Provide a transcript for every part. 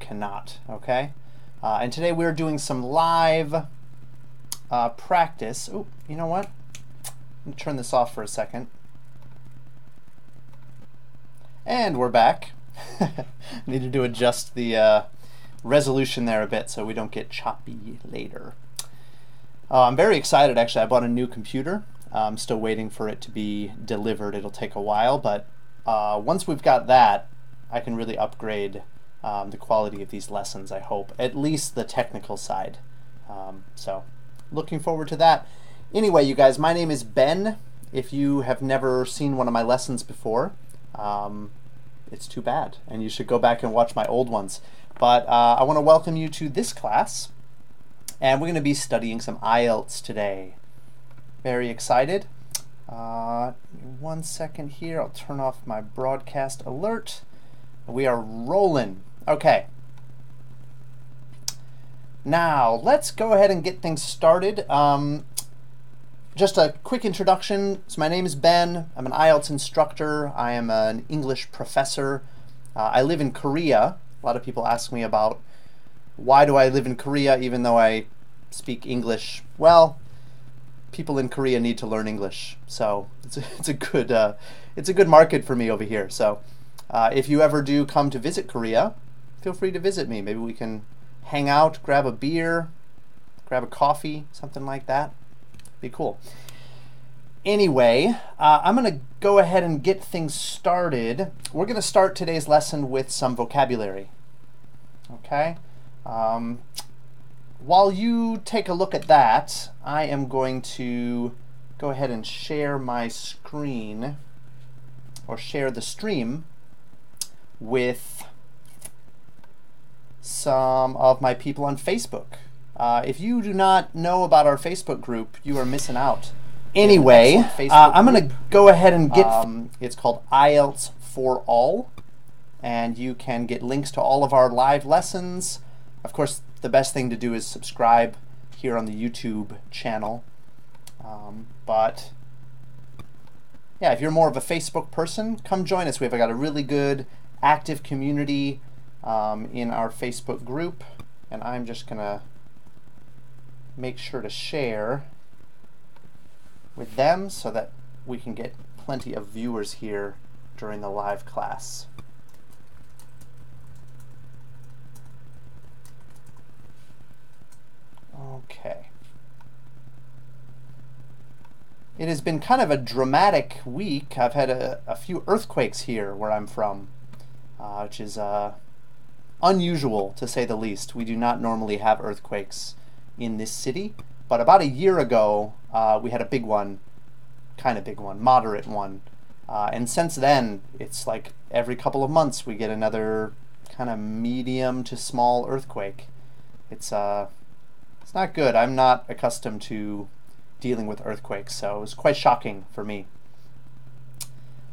cannot, okay? And today we're doing some live practice. Oh, you know what? Let me turn this off for a second. And we're back. Needed to adjust the resolution there a bit so we don't get choppy later. I'm very excited, actually. I bought a new computer. I'm still waiting for it to be delivered. It'll take a while, but once we've got that, I can really upgrade the quality of these lessons, I hope. At least the technical side. So, looking forward to that. Anyway, you guys, my name is Ben. If you have never seen one of my lessons before, it's too bad, and you should go back and watch my old ones. But I want to welcome you to this class, and we're going to be studying some IELTS today. Very excited. 1 second here, I'll turn off my broadcast alert. We are rolling. Okay. Now, let's go ahead and get things started. Just a quick introduction. So my name is Ben. I'm an IELTS instructor. I am an English professor. I live in Korea. A lot of people ask me about why do I live in Korea even though I speak English. Well, people in Korea need to learn English, so it's a good market for me over here. So if you ever do come to visit Korea, feel free to visit me. Maybe we can hang out, grab a beer, grab a coffee, something like that. Be cool. Anyway, I'm going to go ahead and get things started. We're going to start today's lesson with some vocabulary. Okay? While you take a look at that, I am going to go ahead and share my screen, or share the stream, with some of my people on Facebook. If you do not know about our Facebook group, you are missing out. Anyway, I'm going to go ahead and get, it's called IELTS for All, and you can get links to all of our live lessons. Of course, the best thing to do is subscribe here on the YouTube channel. But yeah, if you're more of a Facebook person, come join us. We've got a really good active community in our Facebook group, and I'm just going to make sure to share with them so that we can get plenty of viewers here during the live class. Okay. It has been kind of a dramatic week. I've had a few earthquakes here where I'm from, which is unusual to say the least. We do not normally have earthquakes in this city, but about a year ago we had a big one, kind of big one, moderate one, and since then it's like every couple of months we get another kind of medium to small earthquake. It's not good. I'm not accustomed to dealing with earthquakes, so it was quite shocking for me.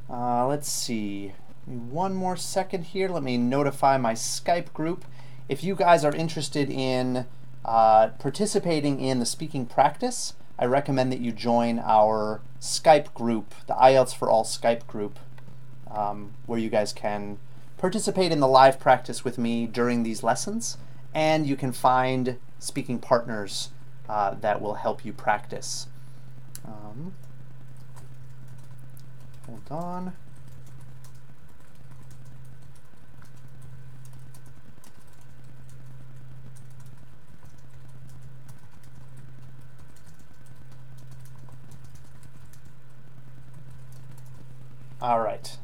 Let's see. One more second here. Let me notify my Skype group. If you guys are interested in participating in the speaking practice, I recommend that you join our Skype group, the IELTS for All Skype group, where you guys can participate in the live practice with me during these lessons, and you can find speaking partners that will help you practice. Hold on. All right.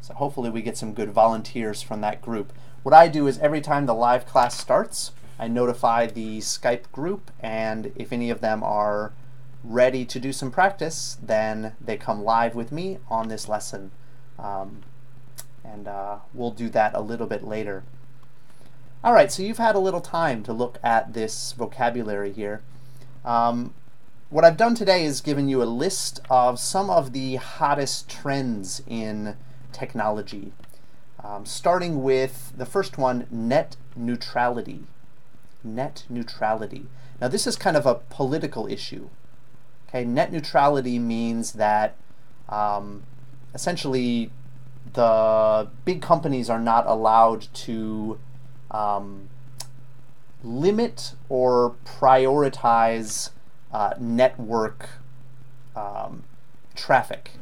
So hopefully we get some good volunteers from that group. What I do is every time the live class starts, I notify the Skype group, and if any of them are ready to do some practice, then they come live with me on this lesson. And we'll do that a little bit later. All right, so you've had a little time to look at this vocabulary here. What I've done today is given you a list of some of the hottest trends in technology, starting with the first one, net neutrality. Net neutrality. Now this is kind of a political issue. Okay, net neutrality means that essentially the big companies are not allowed to limit or prioritize network traffic.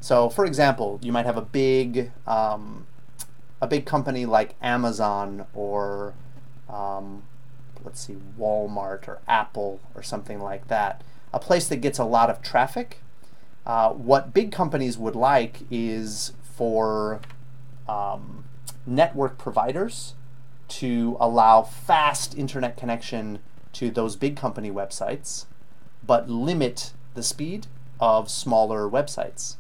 So, for example, you might have a big company like Amazon or let's see, Walmart or Apple or something like that, a place that gets a lot of traffic. What big companies would like is for network providers to allow fast internet connection to those big company websites, but limit the speed of smaller websites.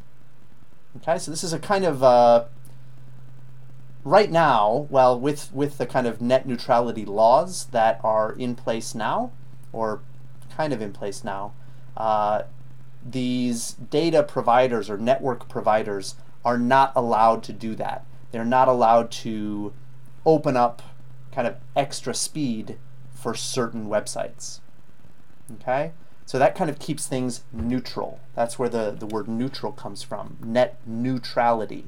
Okay, so this is a kind of right now, well, with the kind of net neutrality laws that are in place now, or kind of in place now, these data providers or network providers are not allowed to do that. They're not allowed to open up kind of extra speed for certain websites. Okay? So that kind of keeps things neutral. That's where the word neutral comes from, net neutrality.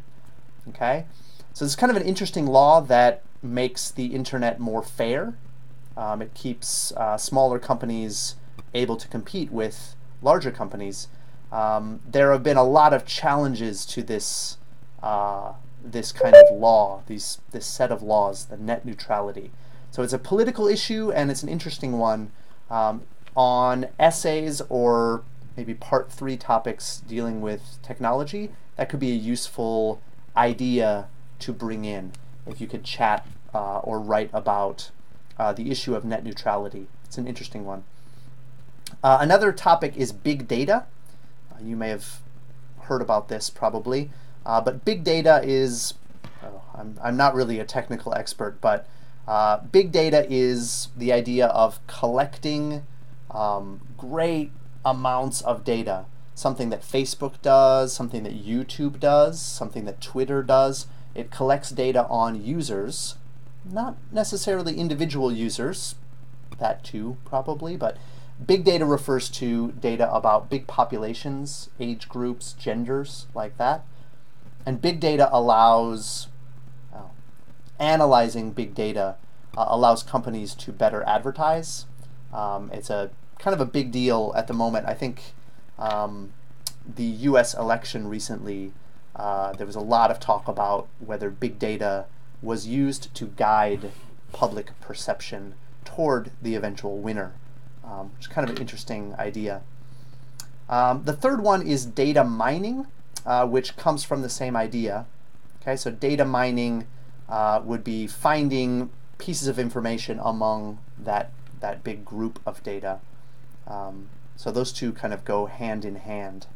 Okay? So this is kind of an interesting law that makes the internet more fair. It keeps smaller companies able to compete with larger companies. There have been a lot of challenges to this this kind of law, this set of laws, the net neutrality. So it's a political issue, and it's an interesting one. On essays or maybe part 3 topics dealing with technology, that could be a useful idea to bring in if you could chat or write about the issue of net neutrality. It's an interesting one. Another topic is big data. You may have heard about this probably, but big data is, I'm not really a technical expert, but big data is the idea of collecting great amounts of data. Something that Facebook does, something that YouTube does, something that Twitter does. It collects data on users, not necessarily individual users, that too probably, but big data refers to data about big populations, age groups, genders, like that. And big data allows, analyzing big data allows companies to better advertise. It's a kind of a big deal at the moment. I think the US election recently, there was a lot of talk about whether big data was used to guide public perception toward the eventual winner, which is kind of an interesting idea. The third one is data mining, which comes from the same idea. Okay, so data mining would be finding pieces of information among that big group of data. So those two kind of go hand in hand.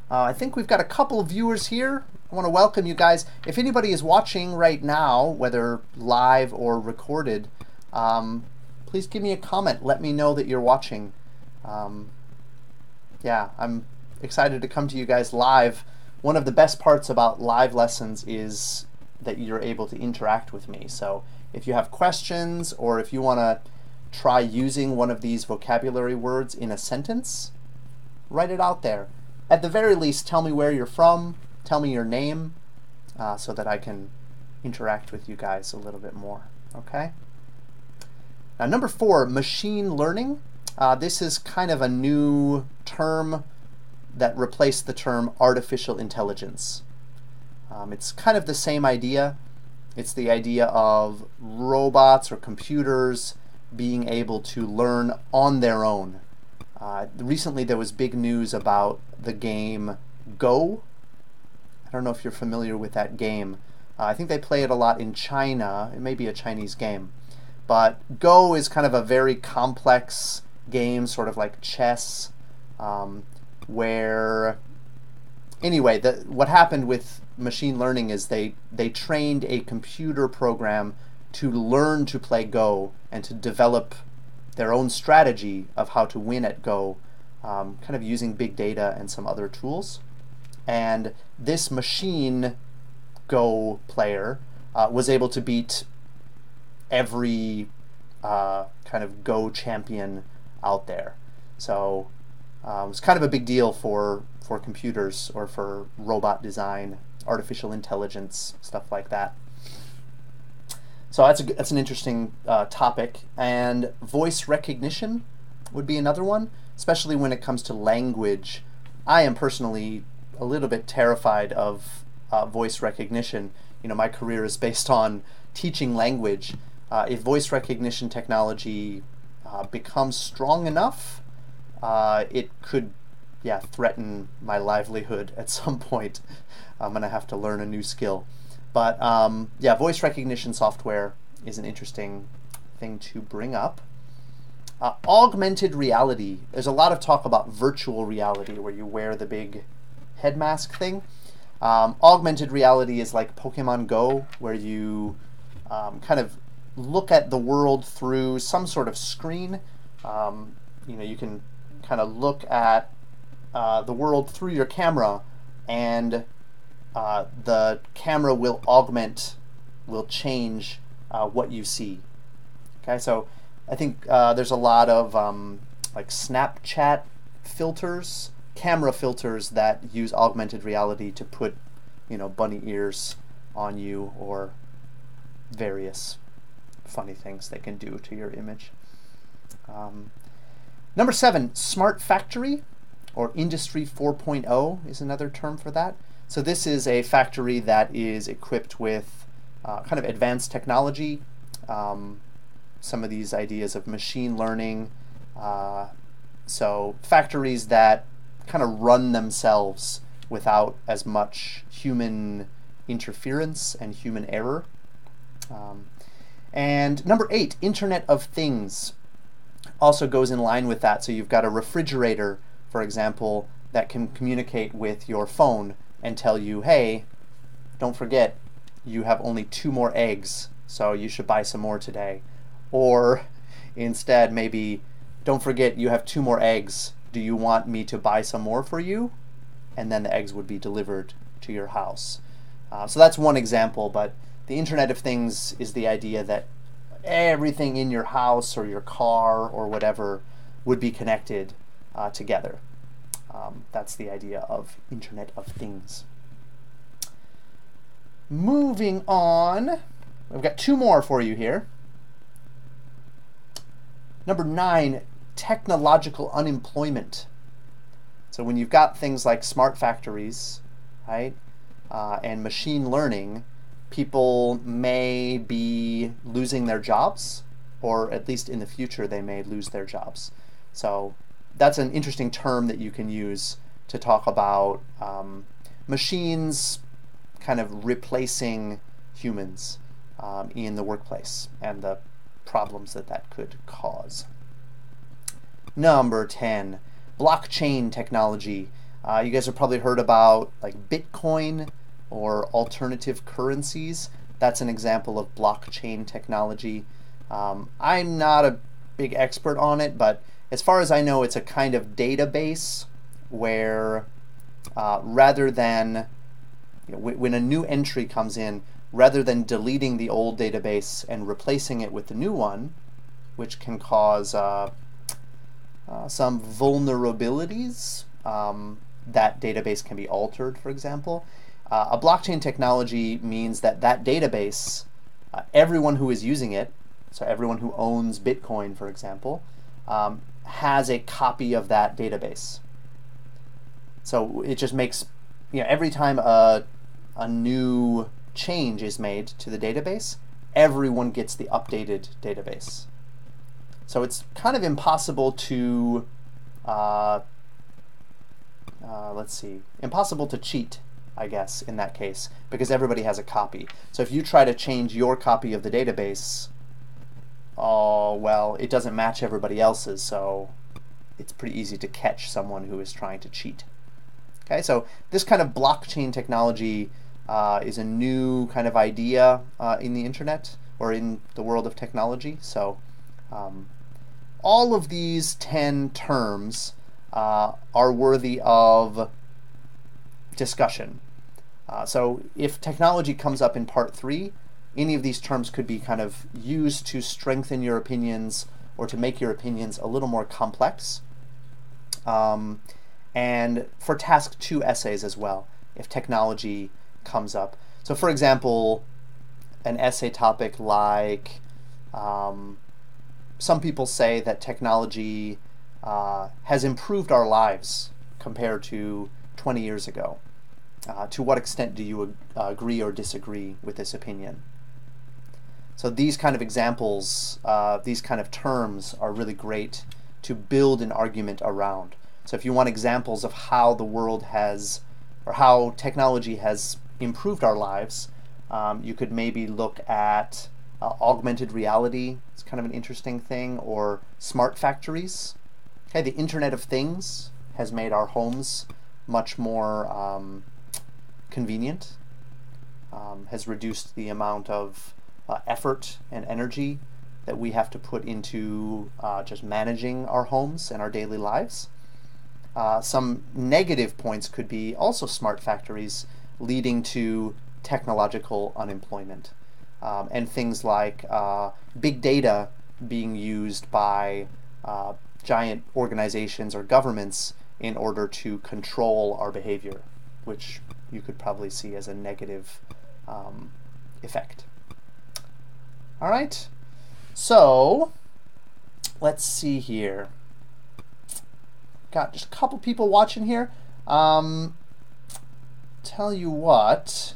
I think we've got a couple of viewers here. I want to welcome you guys. If anybody is watching right now, whether live or recorded, please give me a comment. Let me know that you're watching. Yeah, I'm excited to come to you guys live. One of the best parts about live lessons is that you're able to interact with me. So if you have questions, or if you want to try using one of these vocabulary words in a sentence, write it out there. At the very least, tell me where you're from, tell me your name, so that I can interact with you guys a little bit more, okay? Now, number 4, machine learning. This is kind of a new term that replaced the term artificial intelligence. It's kind of the same idea. It's the idea of robots or computers being able to learn on their own. Recently there was big news about the game Go. I don't know if you're familiar with that game. I think they play it a lot in China. It may be a Chinese game. But Go is kind of a very complex game, sort of like chess, where, anyway, what happened with machine learning is they trained a computer program to learn to play Go and to develop their own strategy of how to win at Go, kind of using big data and some other tools. And this machine Go player was able to beat every kind of Go champion out there. So It's kind of a big deal for computers or for robot design, artificial intelligence, stuff like that. So that's an interesting topic. And voice recognition would be another one, especially when it comes to language. I am personally a little bit terrified of voice recognition. You know, my career is based on teaching language. If voice recognition technology becomes strong enough, it could, yeah, threaten my livelihood at some point. I'm going to have to learn a new skill. But yeah, voice recognition software is an interesting thing to bring up. Augmented reality. There's a lot of talk about virtual reality where you wear the big head mask thing. Augmented reality is like Pokemon Go, where you kind of look at the world through some sort of screen. You know, you can kind of look at the world through your camera, and the camera will change what you see. Okay, so I think there's a lot of like Snapchat filters, camera filters that use augmented reality to put, you know, bunny ears on you or various funny things they can do to your image. Number 7, smart factory, or Industry 4.0 is another term for that. So this is a factory that is equipped with kind of advanced technology, some of these ideas of machine learning. So factories that kind of run themselves without as much human interference and human error. And number 8, Internet of Things also goes in line with that. So you've got a refrigerator, for example, that can communicate with your phone and tell you, hey, don't forget, you have only 2 more eggs, so you should buy some more today. Or instead, maybe, don't forget, you have 2 more eggs. Do you want me to buy some more for you? And then the eggs would be delivered to your house. So that's one example, but the Internet of Things is the idea that everything in your house or your car or whatever would be connected together. That's the idea of Internet of Things. Moving on, we've got 2 more for you here. Number 9, technological unemployment. So when you've got things like smart factories, right, and machine learning, people may be losing their jobs, or at least in the future they may lose their jobs. So that's an interesting term that you can use to talk about machines kind of replacing humans in the workplace and the problems that that could cause. Number 10, blockchain technology. You guys have probably heard about like Bitcoin or alternative currencies. That's an example of blockchain technology. I'm not a big expert on it, but as far as I know, it's a kind of database where rather than, you know, when a new entry comes in, rather than deleting the old database and replacing it with the new one, which can cause some vulnerabilities, that database can be altered, for example. A blockchain technology means that that database, everyone who is using it, so everyone who owns Bitcoin, for example, has a copy of that database. So it just makes, you know, every time a new change is made to the database, everyone gets the updated database. So it's kind of impossible to, impossible to cheat, I guess, in that case, because everybody has a copy. So if you try to change your copy of the database, oh, well, it doesn't match everybody else's, so it's pretty easy to catch someone who is trying to cheat. Okay, so this kind of blockchain technology is a new kind of idea in the internet or in the world of technology. So all of these 10 terms are worthy of discussion. So if technology comes up in part 3, any of these terms could be kind of used to strengthen your opinions or to make your opinions a little more complex. and for task 2 essays as well, if technology comes up. So for example, an essay topic like, some people say that technology has improved our lives compared to 20 years ago. To what extent do you agree or disagree with this opinion? So these kind of examples, these kind of terms are really great to build an argument around. So if you want examples of how the world has, or how technology has improved our lives, you could maybe look at augmented reality. It's kind of an interesting thing, or smart factories. Okay, the Internet of Things has made our homes much more convenient, has reduced the amount of effort and energy that we have to put into just managing our homes and our daily lives. Some negative points could be also smart factories leading to technological unemployment, and things like big data being used by giant organizations or governments in order to control our behavior, which you could probably see as a negative effect. All right, so let's see here. Got just a couple people watching here. Tell you what,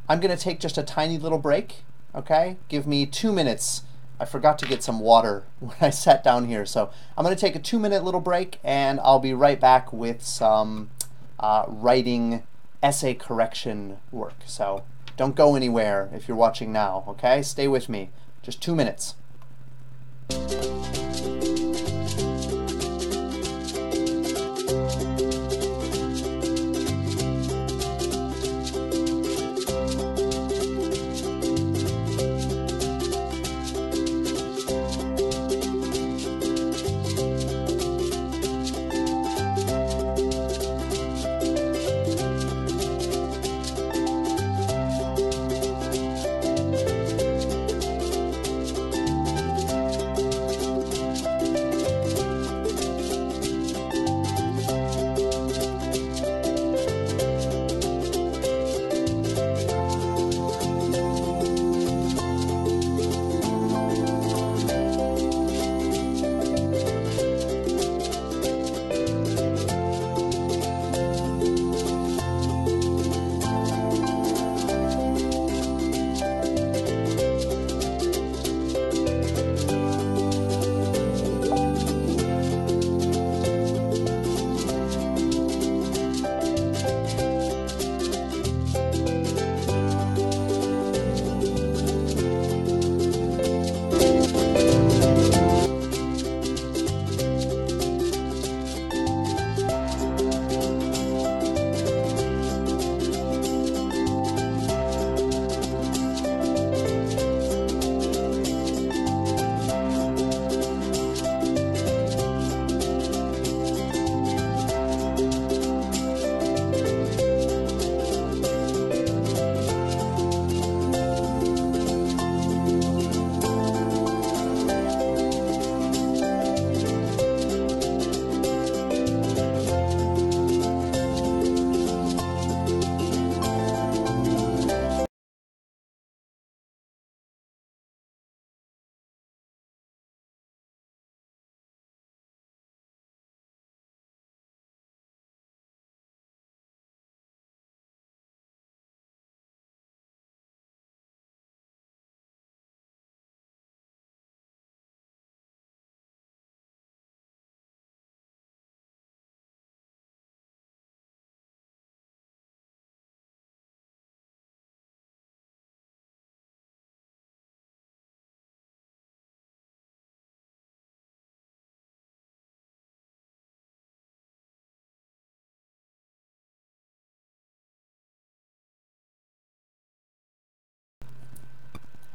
I'm going to take just a tiny little break, okay? Give me 2 minutes. I forgot to get some water when I sat down here, so I'm going to take a 2-minute little break, and I'll be right back with some writing essay correction work. So don't go anywhere if you're watching now, okay? Stay with me. Just 2 minutes.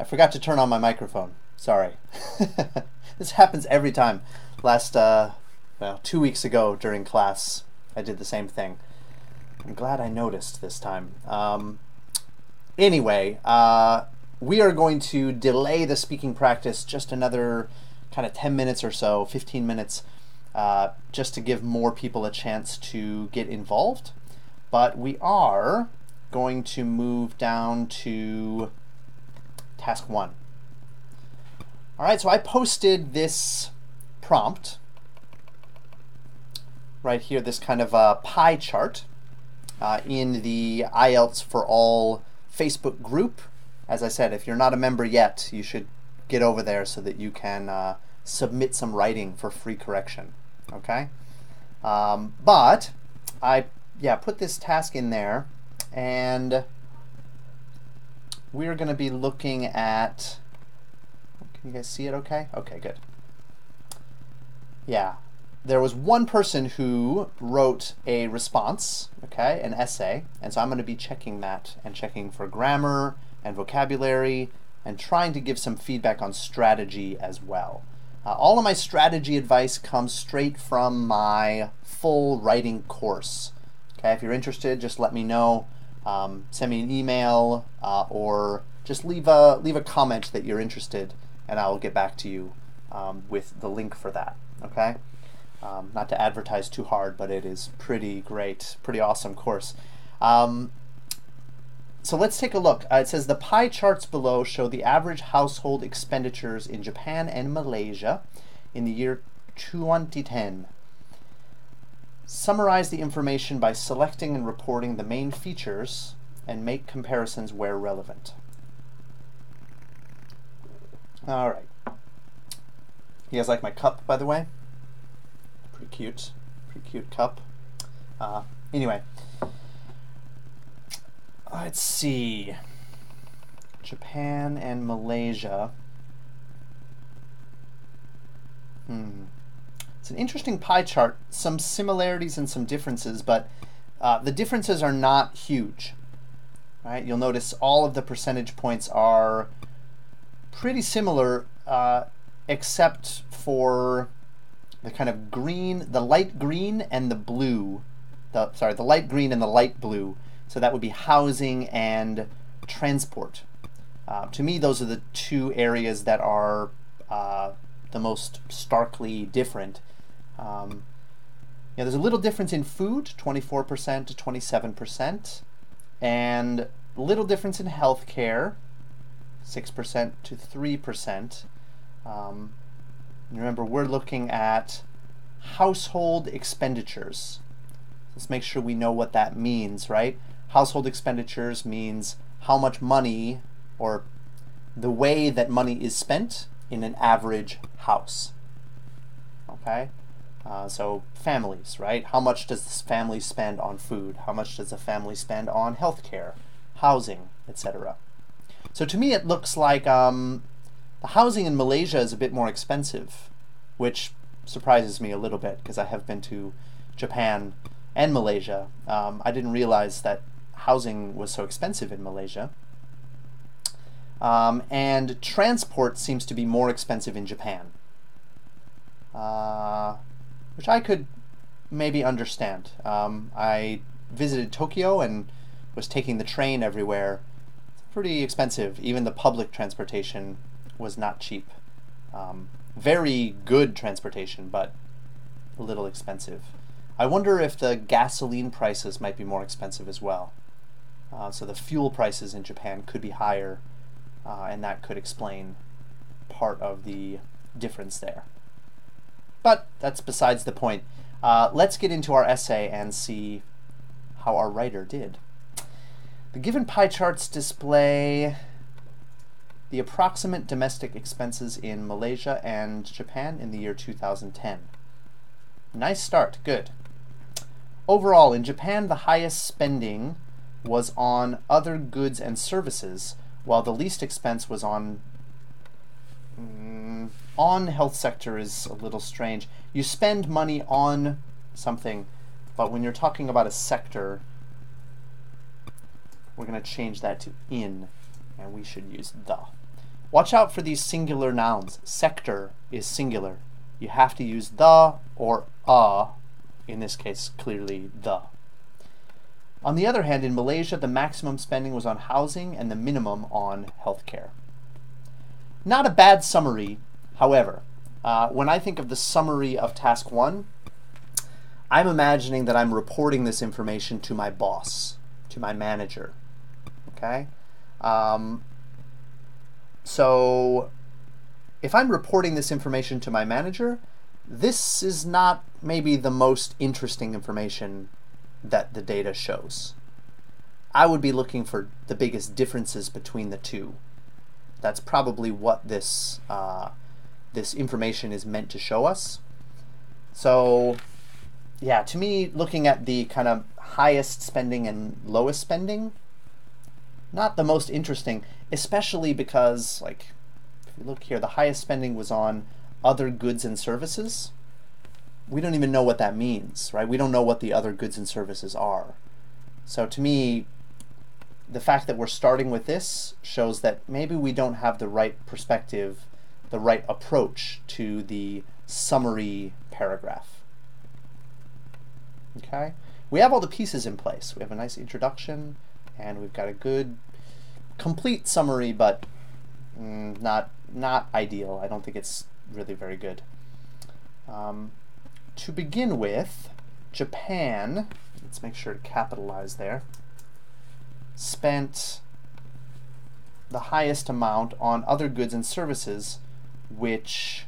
I forgot to turn on my microphone. Sorry. This happens every time. Last, 2 weeks ago during class, I did the same thing. I'm glad I noticed this time. Anyway, we are going to delay the speaking practice just another kind of 10 minutes or so, 15 minutes, just to give more people a chance to get involved. But we are going to move down to task 1. All right, so I posted this prompt right here, this kind of a pie chart in the IELTS for All Facebook group. As I said, if you're not a member yet, you should get over there so that you can submit some writing for free correction. Okay? But I put this task in there, and we're going to be looking at, can you guys see it okay? Okay, good. Yeah, there was one person who wrote a response, okay, an essay, and so I'm going to be checking that and checking for grammar and vocabulary and trying to give some feedback on strategy as well. All of my strategy advice comes straight from my full writing course. Okay, if you're interested, just let me know. Send me an email or just leave a comment that you're interested, and I'll get back to you with the link for that. Okay, not to advertise too hard, but it is pretty great, pretty awesome course. So let's take a look. It says the pie charts below show the average household expenditures in Japan and Malaysia in the year 2010. Summarize the information by selecting and reporting the main features and make comparisons where relevant. All right. You guys like my cup, by the way? Pretty cute cup. Anyway, let's see. Japan and Malaysia. It's an interesting pie chart. Some similarities and some differences, but the differences are not huge. Right? You'll notice all of the percentage points are pretty similar, except for the kind of green, the light green and the blue. The light green and the light blue. So that would be housing and transport. To me, those are the two areas that are the most starkly different. There's a little difference in food, 24% to 27%, and a little difference in healthcare, 6% to 3%. Remember, we're looking at household expenditures. Let's make sure we know what that means, right? Household expenditures means how much money, or the way that money is spent in an average house. Okay? So families, right? How much does this family spend on food? How much does a family spend on healthcare, housing, etc.? So to me it looks like the housing in Malaysia is a bit more expensive, which surprises me a little bit because I have been to Japan and Malaysia. I didn't realize that housing was so expensive in Malaysia. And transport seems to be more expensive in Japan, which I could maybe understand. I visited Tokyo and was taking the train everywhere. It's pretty expensive. Even the public transportation was not cheap. Very good transportation, but a little expensive. I wonder if the gasoline prices might be more expensive as well. So the fuel prices in Japan could be higher, and that could explain part of the difference there. But that's besides the point. Let's get into our essay and see how our writer did. The given pie charts display the approximate domestic expenses in Malaysia and Japan in the year 2010. Nice start, good. Overall, in Japan, the highest spending was on other goods and services, while the least expense was on health sector is a little strange. You spend money on something, but when you're talking about a sector, we're going to change that to in, and we should use the. Watch out for these singular nouns. Sector is singular. You have to use the or a, in this case clearly the. On the other hand, in Malaysia, the maximum spending was on housing and the minimum on healthcare. Not a bad summary, however. When I think of the summary of task 1, I'm imagining that I'm reporting this information to my boss, to my manager. Okay? So if I'm reporting this information to my manager, this is not maybe the most interesting information that the data shows. I would be looking for the biggest differences between the two. That's probably what this information is meant to show us. So yeah, to me, looking at the kind of highest spending and lowest spending, not the most interesting, especially because, like, if you look here, the highest spending was on other goods and services. We don't even know what that means, right? We don't know what the other goods and services are. So to me, the fact that we're starting with this shows that maybe we don't have the right perspective, the right approach to the summary paragraph. Okay? We have all the pieces in place. We have a nice introduction, and we've got a good, complete summary, but not ideal. I don't think it's really very good. To begin with, Japan, let's make sure to capitalize there, spent the highest amount on other goods and services, which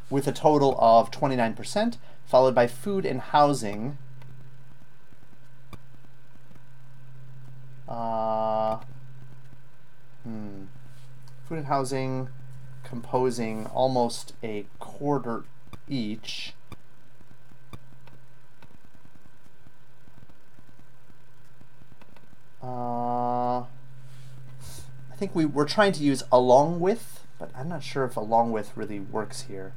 with a total of 29%, followed by food and housing. Food and housing composing almost a quarter each. I think we're trying to use along with, but I'm not sure if along with really works here.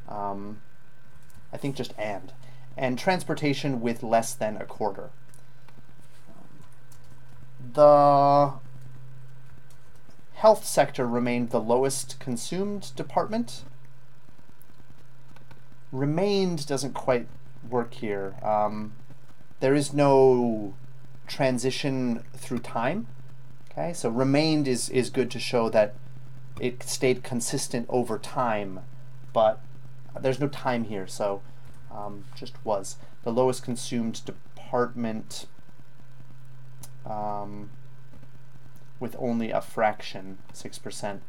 I think just and transportation with less than a quarter. The health sector remained the lowest consumed department. Remained doesn't quite work here. There is no transition through time. Okay, so remained is good to show that it stayed consistent over time, but there's no time here, so just was. The lowest consumed department with only a fraction, 6%.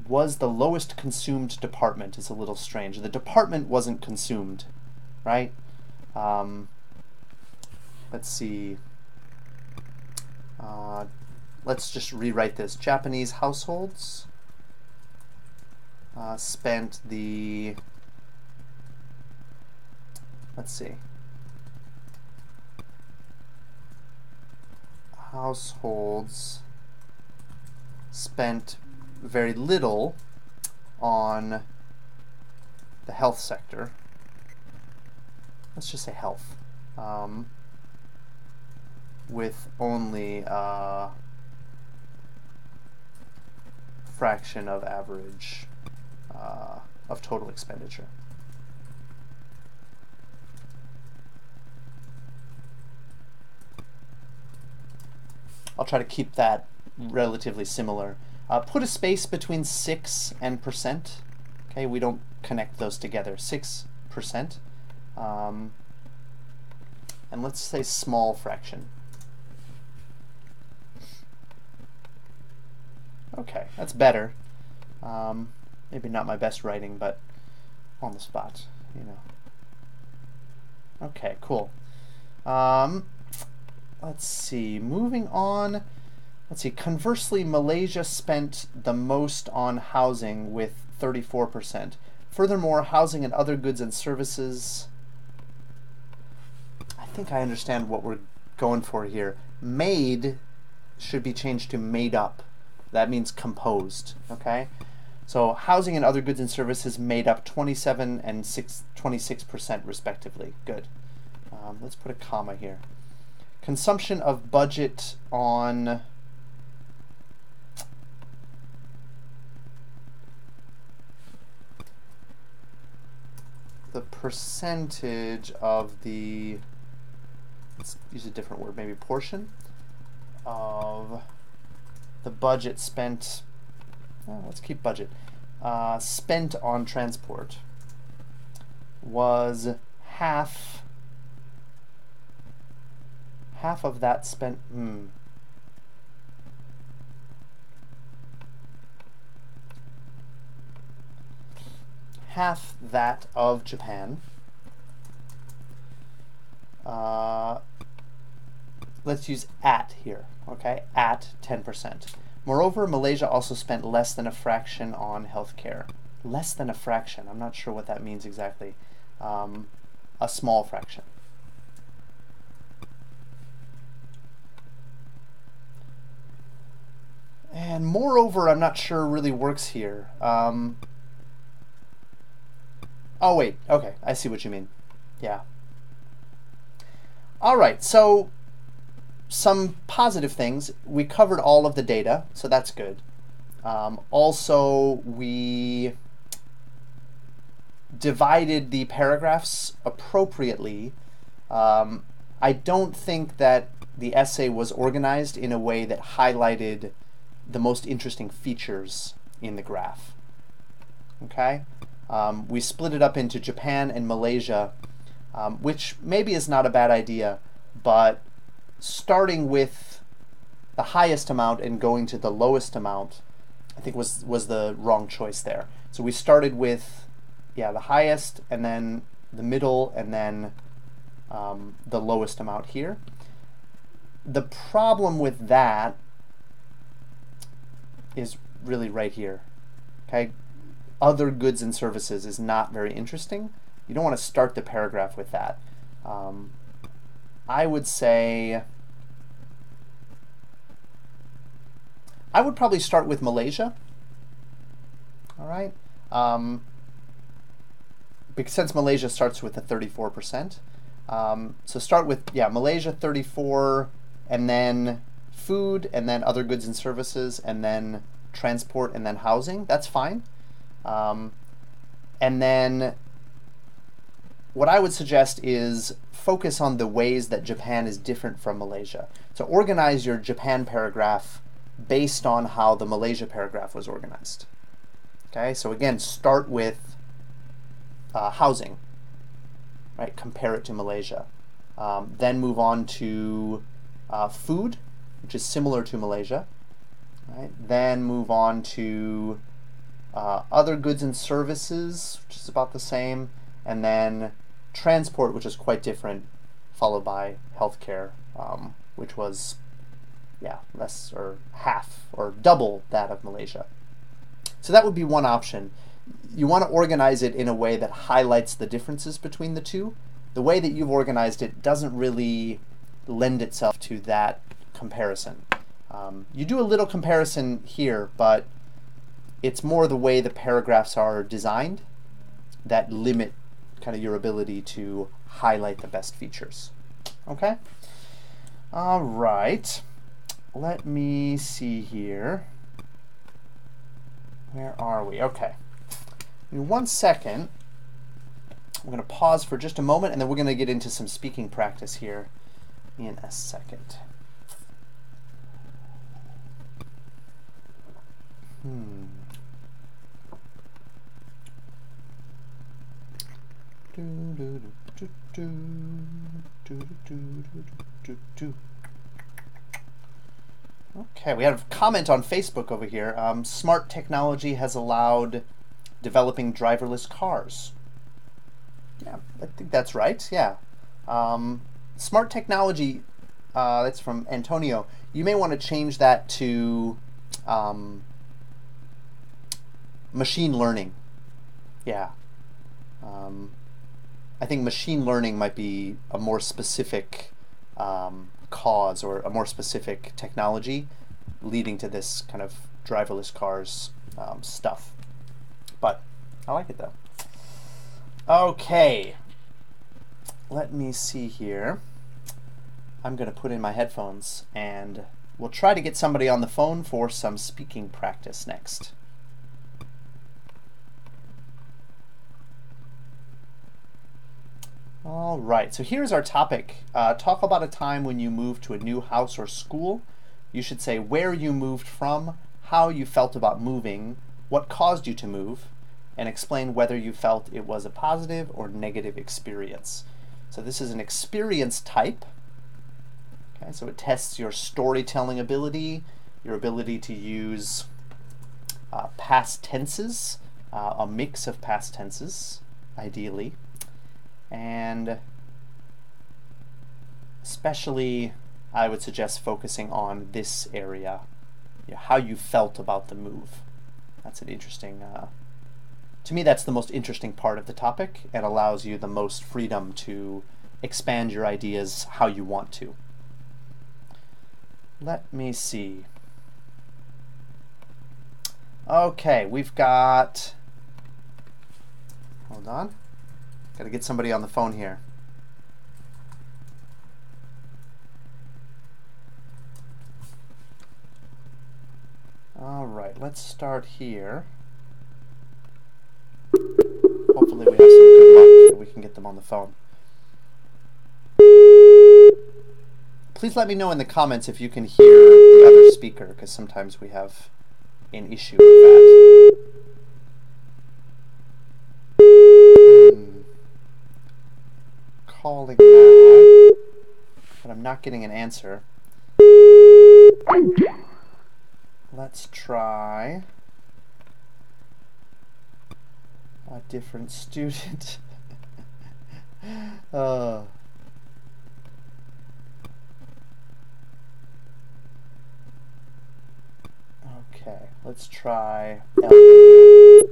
Was the lowest consumed department is a little strange. The department wasn't consumed, right? Let's see. Let's just rewrite this. Japanese households spent the, let's see, households spent very little on the health sector. Let's just say health. With only a fraction of average of total expenditure. I'll try to keep that relatively similar. Put a space between 6 and %. Okay, we don't connect those together. 6%. And let's say small fraction. Okay, that's better. Maybe not my best writing, but on the spot, you know. Okay, cool. Let's see, moving on. Let's see, conversely, Malaysia spent the most on housing with 34%. Furthermore, housing and other goods and services, I think I understand what we're going for here. Made should be changed to made up. That means composed, okay? So housing and other goods and services made up 27 and 26% respectively. Good. Let's put a comma here. Consumption of budget on the percentage of the, let's use a different word, maybe portion of the budget spent, let's keep budget, spent on transport was half of that spent, half that of Japan. Let's use at here, okay? At 10%. Moreover, Malaysia also spent less than a fraction on healthcare. Less than a fraction. I'm not sure what that means exactly. A small fraction. And moreover, I'm not sure really works here. Oh, wait. Okay, I see what you mean. Yeah. All right, so some positive things. We covered all of the data, so that's good. Also, we divided the paragraphs appropriately. I don't think that the essay was organized in a way that highlighted the most interesting features in the graph. Okay? We split it up into Japan and Malaysia, which maybe is not a bad idea, but starting with the highest amount and going to the lowest amount, I think was the wrong choice there. So we started with, yeah, the highest, and then the middle, and then the lowest amount here. The problem with that is really right here. Okay, other goods and services is not very interesting. You don't want to start the paragraph with that. I would say I would probably start with Malaysia. All right, because since Malaysia starts with a 34%, so start with, yeah, Malaysia 34, and then food, and then other goods and services, and then transport, and then housing. That's fine. And then what I would suggest is focus on the ways that Japan is different from Malaysia. So organize your Japan paragraph based on how the Malaysia paragraph was organized. Okay, so again, start with housing, right? Compare it to Malaysia. Then move on to food, which is similar to Malaysia. Right? Then move on to other goods and services, which is about the same, and then transport, which is quite different, followed by healthcare, which was, yeah, less or half or double that of Malaysia. So that would be one option. You want to organize it in a way that highlights the differences between the two. The way that you've organized it doesn't really lend itself to that comparison. You do a little comparison here, but it's more the way the paragraphs are designed that limit kind of your ability to highlight the best features. Okay? All right. Let me see here. Where are we? Okay. In 1 second, we're going to pause for just a moment, and then we're going to get into some speaking practice here in a second. Okay, we have a comment on Facebook over here. Smart technology has allowed developing driverless cars. Yeah, I think that's right. Yeah. Smart technology, that's from Antonio. You may want to change that to machine learning. Yeah. I think machine learning might be a more specific cause or a more specific technology leading to this kind of driverless cars stuff. But I like it though. Okay, let me see here. I'm going to put in my headphones and we'll try to get somebody on the phone for some speaking practice next. All right, so here's our topic. Talk about a time when you moved to a new house or school. you should say where you moved from, how you felt about moving, what caused you to move, and explain whether you felt it was a positive or negative experience. So this is an experience type. Okay, so it tests your storytelling ability, your ability to use past tenses, a mix of past tenses, ideally, and especially I would suggest focusing on this area, how you felt about the move. That's an interesting, to me that's the most interesting part of the topic and allows you the most freedom to expand your ideas how you want to. Let me see. Okay, we've got, hold on, gotta get somebody on the phone here. All right, let's start here. Hopefully we have some good luck that we can get them on the phone. Please let me know in the comments if you can hear the other speaker, because sometimes we have an issue with that. Calling now, but I'm not getting an answer. Let's try a different student. Okay, let's try Elvin.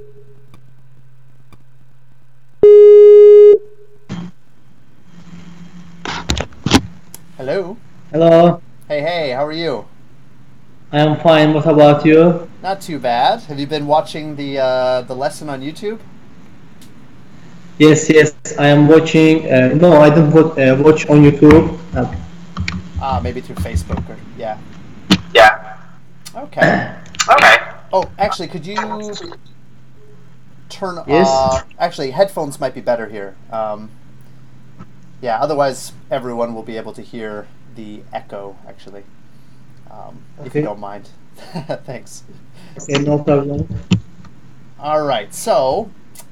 Hello. Hello, Hey, how are you? I am fine. What about you? Not too bad. Have you been watching the lesson on YouTube? Yes, I am watching. No, I didn't watch on YouTube. Maybe through Facebook or yeah. Yeah. Okay. Okay. Oh, actually, could you turn? Yes. Actually, headphones might be better here. Yeah. Otherwise, everyone will be able to hear the echo. Actually, if you Okay. don't mind. Thanks. Okay, no problem. All right. So,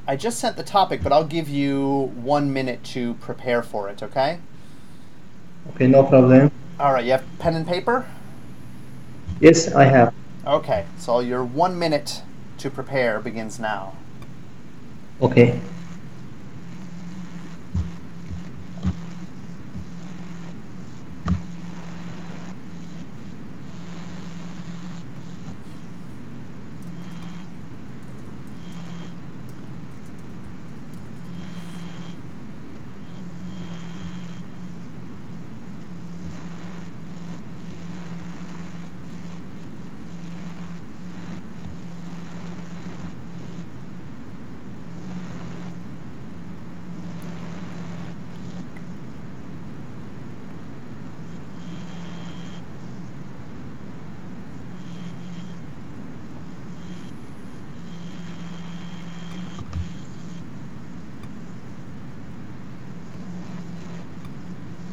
I just sent the topic, but I'll give you 1 minute to prepare for it. Okay. Okay, no problem. All right. You have pen and paper. Yes, I have. Okay. So your 1 minute to prepare begins now. Okay.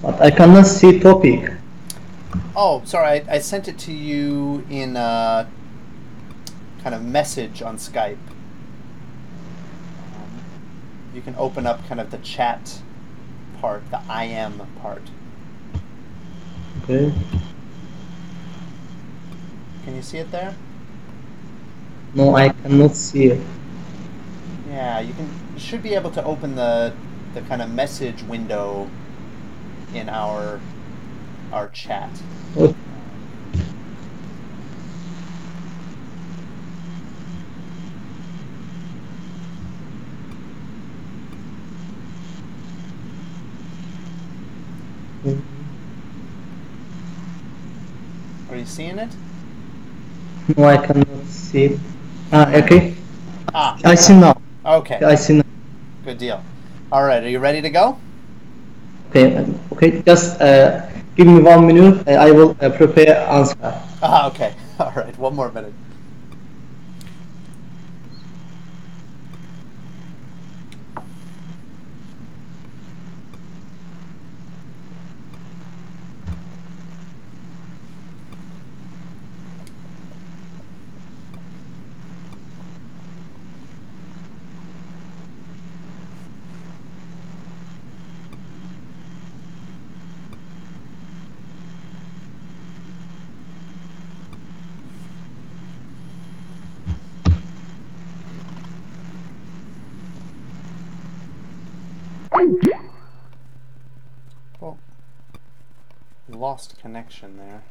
But I cannot see topic. Oh, sorry. I sent it to you in a kind of message on Skype. You can open up kind of the chat part, the I am part. Okay. Can you see it there? No, I cannot see it. Yeah, you can. You should be able to open the kind of message window in our chat. Okay. Are you seeing it? No, I cannot see it. Okay. Okay. I You see got it. now. Okay. I see now. Good deal. All right. Are you ready to go? Okay. Just give me 1 minute. I will prepare answer. Okay. All right. 1 more minute. lost connection there.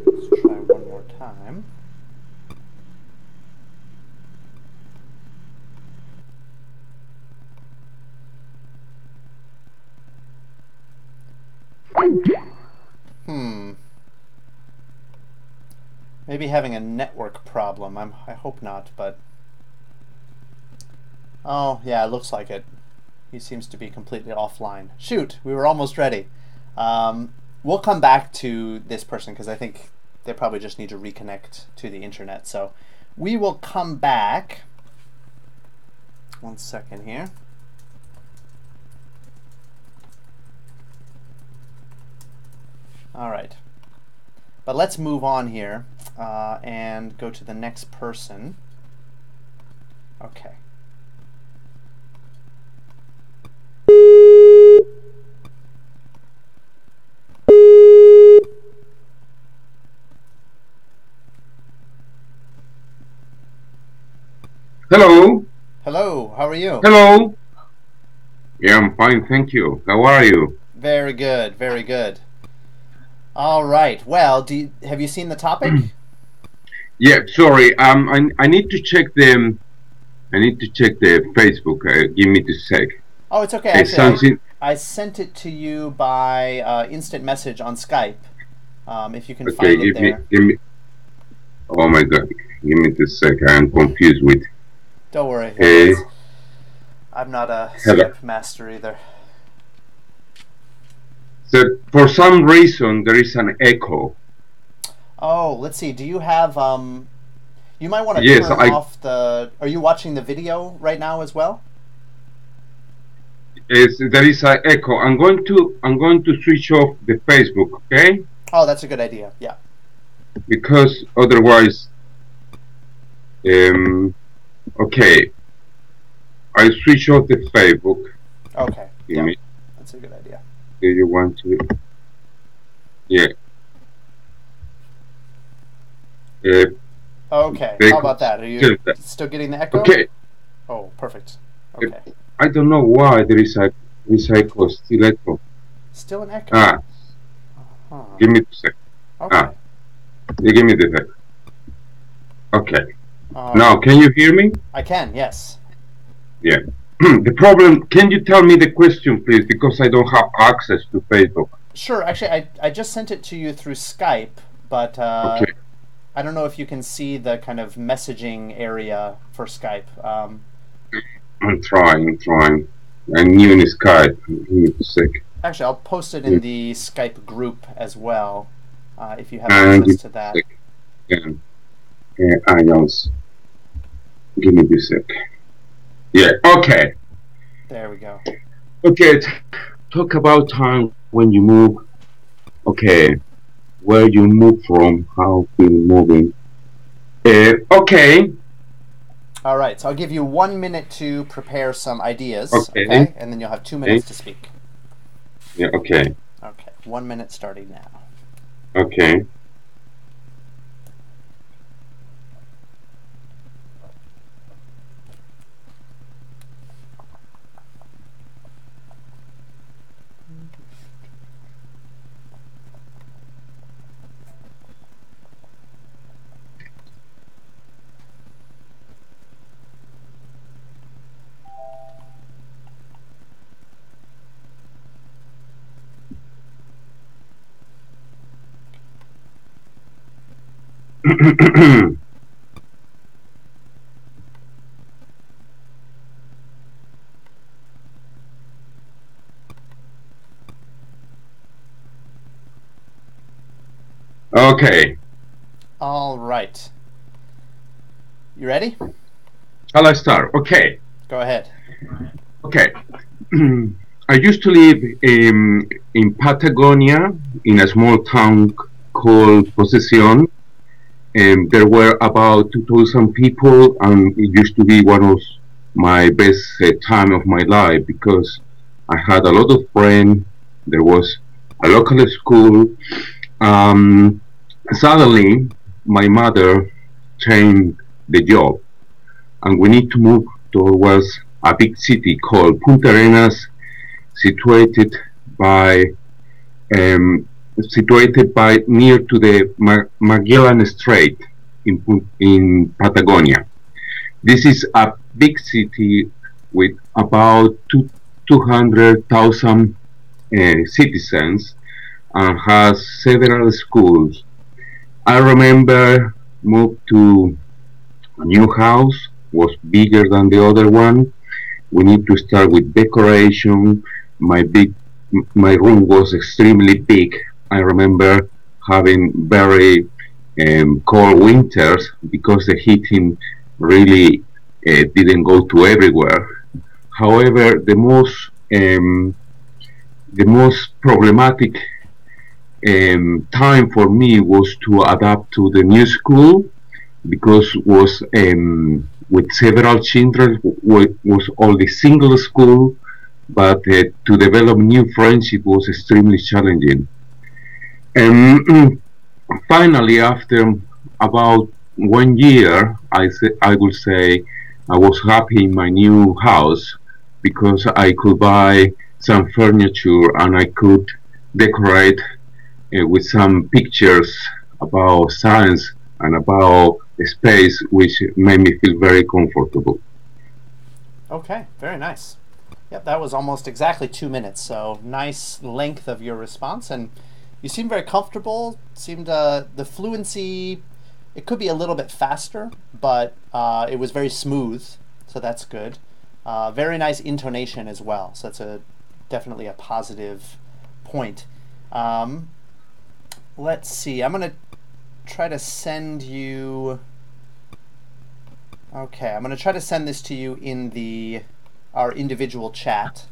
Let's try one more time. Maybe having a network problem. I hope not, but... Oh, yeah, it looks like it. He seems to be completely offline. Shoot, we were almost ready. We'll come back to this person because I think they probably just need to reconnect to the internet. So we will come back. 1 second here. All right. But let's move on here and go to the next person. Okay. Hello. Hello, how are you? Hello. Yeah, I'm fine, thank you. How are you? Very good, very good. All right. Well, have you seen the topic? Yeah, sorry. I need to check the Facebook. Give me the sec. Oh, it's okay. It's Actually, something. I sent it to you by instant message on Skype. If you can Okay, find it there. give me. Oh my God, give me the sec. I'm confused with. Don't worry. I'm not a Hello. Skype master either. So for some reason there is an echo. Oh, let's see. Do you have you might want to Yes, turn off the... Are you watching the video right now as well? There is an echo. I'm going to switch off the Facebook, okay? Oh, that's a good idea. Yeah. Because otherwise, okay. I switch off the Facebook. Okay. Yeah. That's a good idea. Do you want to? Yeah. Okay. How about that? Are you still getting the echo? Okay. Oh, perfect. Okay. I don't know why there is a echo, still echo. Still an echo? Give me a sec. Okay. You give me the sec. Okay. Now, can you hear me? I can, yes. Yeah. The problem, can you tell me the question, please? Because I don't have access to Facebook. Sure. Actually, I just sent it to you through Skype, but okay. I don't know if you can see the kind of messaging area for Skype. I'm trying. I'm new in Skype. Give me a sec. Actually, I'll post it in the Skype group as well, if you have access to that. IELTS. Give me a sec. Yeah, okay. There we go. Okay, talk about time when you move. Okay, where you move from, how you moving. Okay. All right, so I'll give you 1 minute to prepare some ideas, okay? And then you'll have 2 minutes to speak. Yeah, okay. Okay, 1 minute starting now. Okay. Okay. All right. You ready? Shall I start? Okay. Go ahead. Okay. I used to live in Patagonia, in a small town called Posesión. And there were about 2,000 people, and it used to be one of my best time of my life because I had a lot of friends. There was a local school. Suddenly, my mother changed the job, and we need to move towards a big city called Punta Arenas, situated by near to the Magellan Strait in Patagonia. This is a big city with about 200,000 citizens and has several schools. I remember moved to a new house, was bigger than the other one. We need to start with decoration. My room was extremely big. I remember having very cold winters because the heating really didn't go to everywhere. However, the most problematic time for me was to adapt to the new school because was with several children was only single school, but to develop new friendship was extremely challenging. And finally, after about 1 year, I would say I was happy in my new house because I could buy some furniture and I could decorate with some pictures about science and about space, which made me feel very comfortable. Okay, very nice. Yep, that was almost exactly 2 minutes, so nice length of your response, and you seem very comfortable. Seemed the fluency, it could be a little bit faster, but it was very smooth, so that's good. Very nice intonation as well, so that's definitely a positive point. Let's see, I'm going to try to send you... Okay, I'm going to try to send this to you in our individual chat.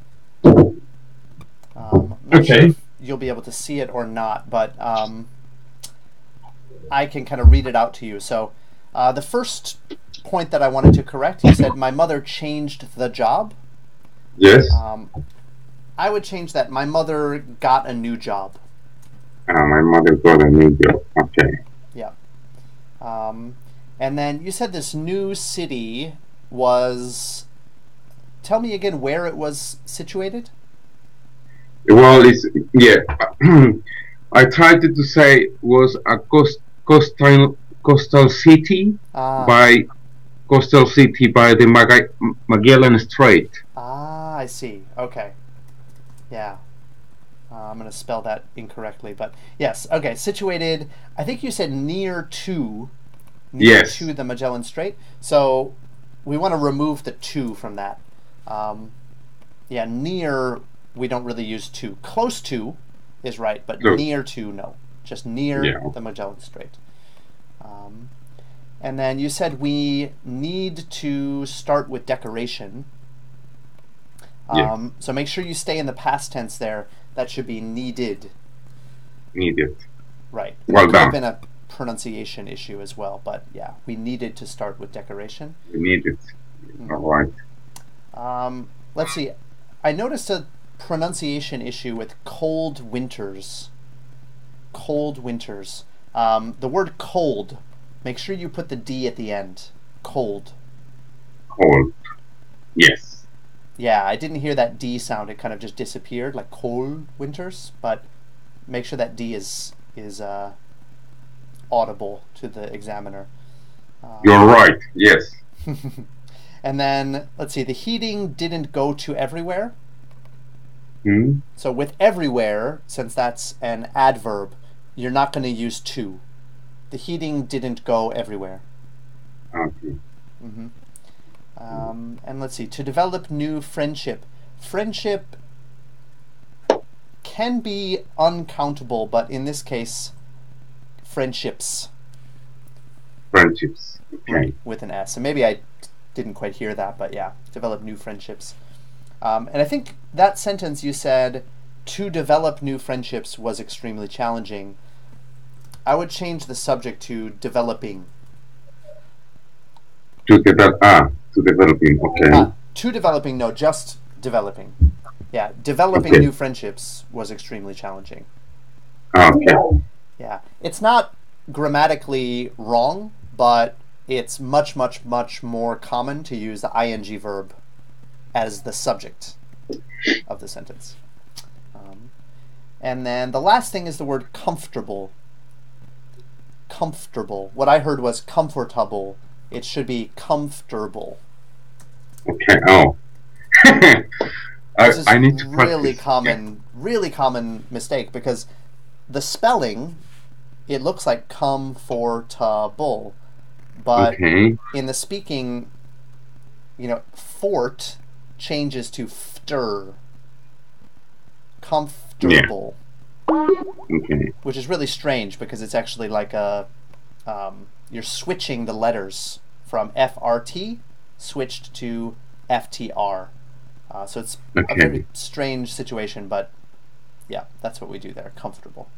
I'm not sure Okay. if you'll be able to see it or not, but I can kind of read it out to you. So the first point that I wanted to correct, you said, my mother changed the job. Yes. I would change that. My mother got a new job. My mother got a new job. Okay. Yeah. And then you said this new city was... Tell me again where it was situated? Well, yeah. I tried to say was a coastal city Ah, by the Magellan Strait. I see. Okay. Yeah. I'm going to spell that incorrectly, but yes. Okay, situated, I think you said near Yes. to the Magellan Strait. So we want to remove the to from that. Yeah, near, we don't really use to. Close to is right, but Look. near to, no. Just near Yeah. the Magellan Strait. And then you said we need to start with decoration. Yeah. So make sure you stay in the past tense there. That should be needed. Needed. Right. Well It could have done. been a pronunciation issue as well, but yeah, we needed to start with decoration. Needed. Mhm. All right. Let's see. I noticed a pronunciation issue with cold winters. Cold winters. The word cold, make sure you put the D at the end. Cold. Cold. Yes. Yeah, I didn't hear that D sound. It kind of just disappeared, like cold winters. But make sure that D is audible to the examiner. You're right. Yes. And then, let's see, the heating didn't go to everywhere. Hmm? So with everywhere, since that's an adverb, you're not going to use to. The heating didn't go everywhere. Okay. Mm-hmm. And let's see, to develop new friendship. Friendship can be uncountable, but in this case, friendships. Friendships. Okay. Right, with an S. And maybe I didn't quite hear that, but yeah, develop new friendships. And I think that sentence you said, to develop new friendships was extremely challenging. I would change the subject to developing. To developing. Okay. To developing, no, just developing. Yeah, developing Okay. new friendships was extremely challenging. Okay. Yeah, it's not grammatically wrong, but it's much, much, much more common to use the ing verb as the subject. of the sentence. And then the last thing is the word comfortable. Comfortable. What I heard was comfortable. It should be comfortable. Okay. Oh. This is I need to really practice. really common mistake, because the spelling, it looks like comfortable, but Okay. in the speaking, fort changes to fter. Comfortable. Okay. Which is really strange, because it's actually like you're switching the letters from FRT switched to FTR. So it's a Okay. very strange situation, but yeah, that's what we do there. Comfortable.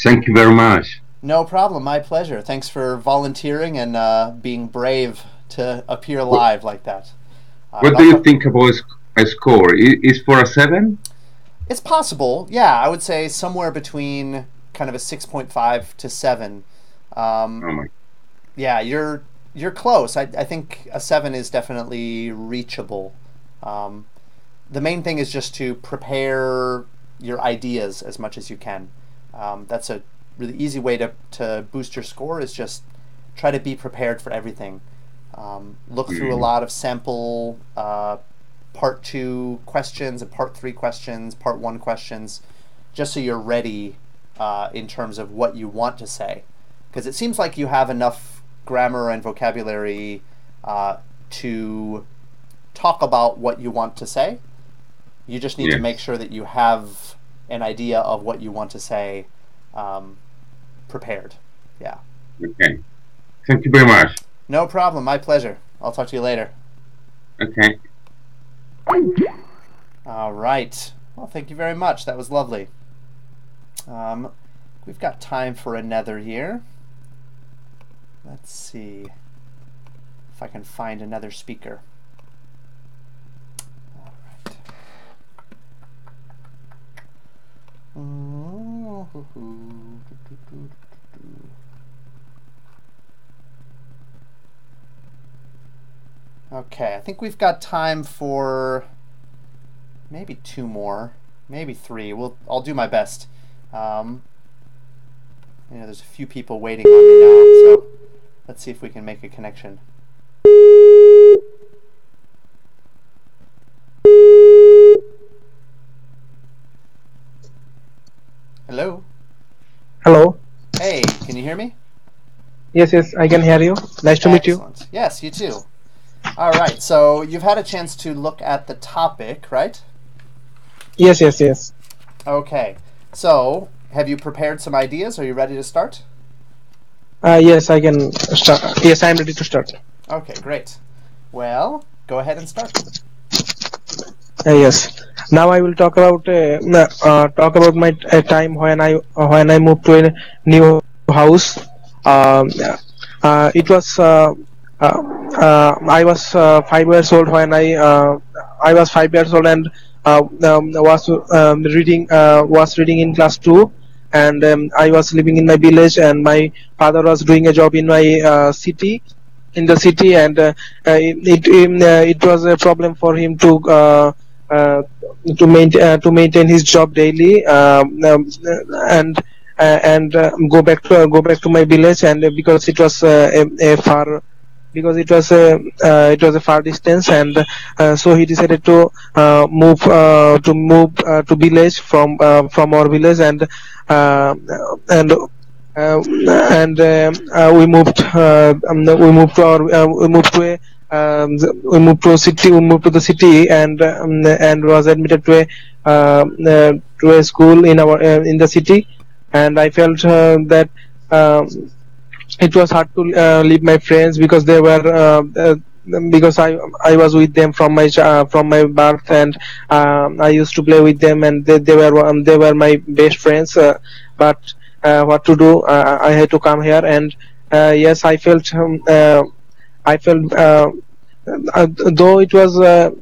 Thank you very much. No problem. My pleasure. Thanks for volunteering and being brave to appear live like that. What do you think about a score? Is for a 7? It's possible. Yeah, I would say somewhere between kind of a 6.5 to 7. Oh my. Yeah, you're close. I think a 7 is definitely reachable. The main thing is just to prepare your ideas as much as you can. That's a really easy way to boost your score, is just try to be prepared for everything. Look through a lot of sample part 2 questions and part 3 questions, part 1 questions, just so you're ready in terms of what you want to say. Because it seems like you have enough grammar and vocabulary to talk about what you want to say. You just need to make sure that you have an idea of what you want to say prepared. Yeah. Okay. Thank you very much. No problem. My pleasure. I'll talk to you later. Okay. All right. Well, thank you very much. That was lovely. We've got time for another here. Let's see if I can find another speaker. All right. Okay, I think we've got time for maybe 2 more, maybe 3. I'll do my best. There's a few people waiting on me now, so let's see if we can make a connection. Hello? Hello. Hey, can you hear me? Yes, I can hear you. Nice to meet you. Excellent. Yes, you too. All right, so you've had a chance to look at the topic, right? Yes. Okay, so have you prepared some ideas? Are you ready to start? Yes, I can start. Yes, I am ready to start. Okay, great. Well, go ahead and start. Yes. Now I will talk about my time when I moved to a new house. It was I was 5 years old when I was 5 years old, and was reading in class 2, and I was living in my village, and my father was doing a job in my city, and it was a problem for him to maintain his job daily, and go back to my village, and because it was a far because it was a far distance, and so he decided to move to village from our village, and we moved to the city, and was admitted to a school in the city, and I felt that it was hard to leave my friends, because they were because I was with them from my birth, and I used to play with them, and they were my best friends, but what to do, I had to come here, and yes, I felt though it was a